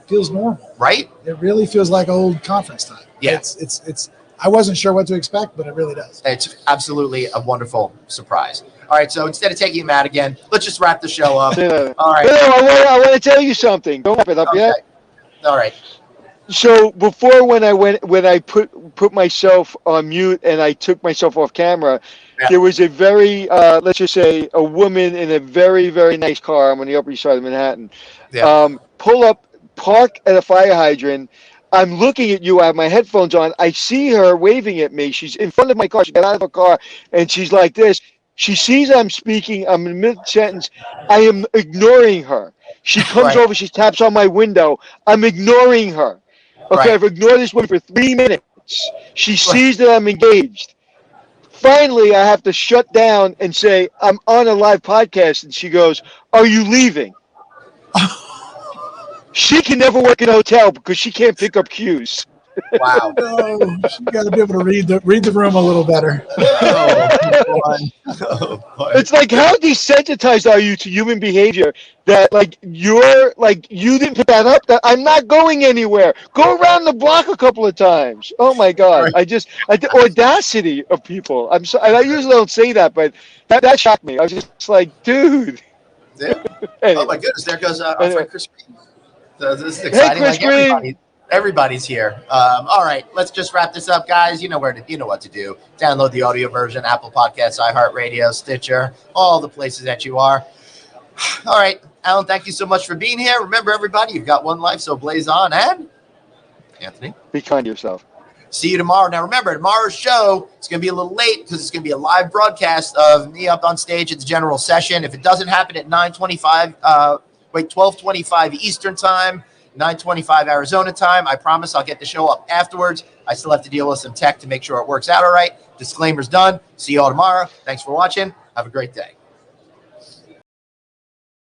feels normal, right? It really feels like old conference time. Yeah, it's. I wasn't sure what to expect, but it really does. It's absolutely a wonderful surprise. All right, so instead of taking him out again, let's just wrap the show up. All right. I want to tell you something. Don't wrap it up yet. All right. So before, when I put myself on mute and I took myself off camera, there was a very let's just say a woman in a very, very nice car. I'm on the Upper East Side of Manhattan. Yeah. Pull up, park at a fire hydrant. I'm looking at you. I have my headphones on. I see her waving at me. She's in front of my car. She got out of her car, and she's like this. She sees I'm speaking. I'm in mid-sentence. I am ignoring her. She comes over. She taps on my window. I'm ignoring her. Okay, I've ignored this woman for 3 minutes. She sees that I'm engaged. Finally, I have to shut down and say, I'm on a live podcast. And she goes, are you leaving? She can never work in a hotel because she can't pick up cues. Wow. No, she's got to be able to read the room a little better. It's like, how desensitized are you to human behavior that you didn't pick that up? That I'm not going anywhere. Go around the block a couple of times. Oh my God! The audacity of people. I'm so. I usually don't say that, but that shocked me. I was just like, dude. Yeah. Anyway. Oh my goodness! There goes our friend Chris Green. So this is exciting. Hey, Chris Green. Everybody's here. All right, let's just wrap this up, guys. You know what to do. Download the audio version, Apple Podcasts, iHeartRadio, Stitcher, all the places that you are. All right, Alan, thank you so much for being here. Remember, everybody, you've got one life, so blaze on. And Anthony, be kind to yourself. See you tomorrow. Now, remember, tomorrow's show, it's going to be a little late because it's going to be a live broadcast of me up on stage at the general session. If it doesn't happen at 12:25 Eastern time, 9:25 Arizona time. I promise I'll get the show up afterwards. I still have to deal with some tech to make sure it works out all right. Disclaimer's done. See you all tomorrow. Thanks for watching. Have a great day.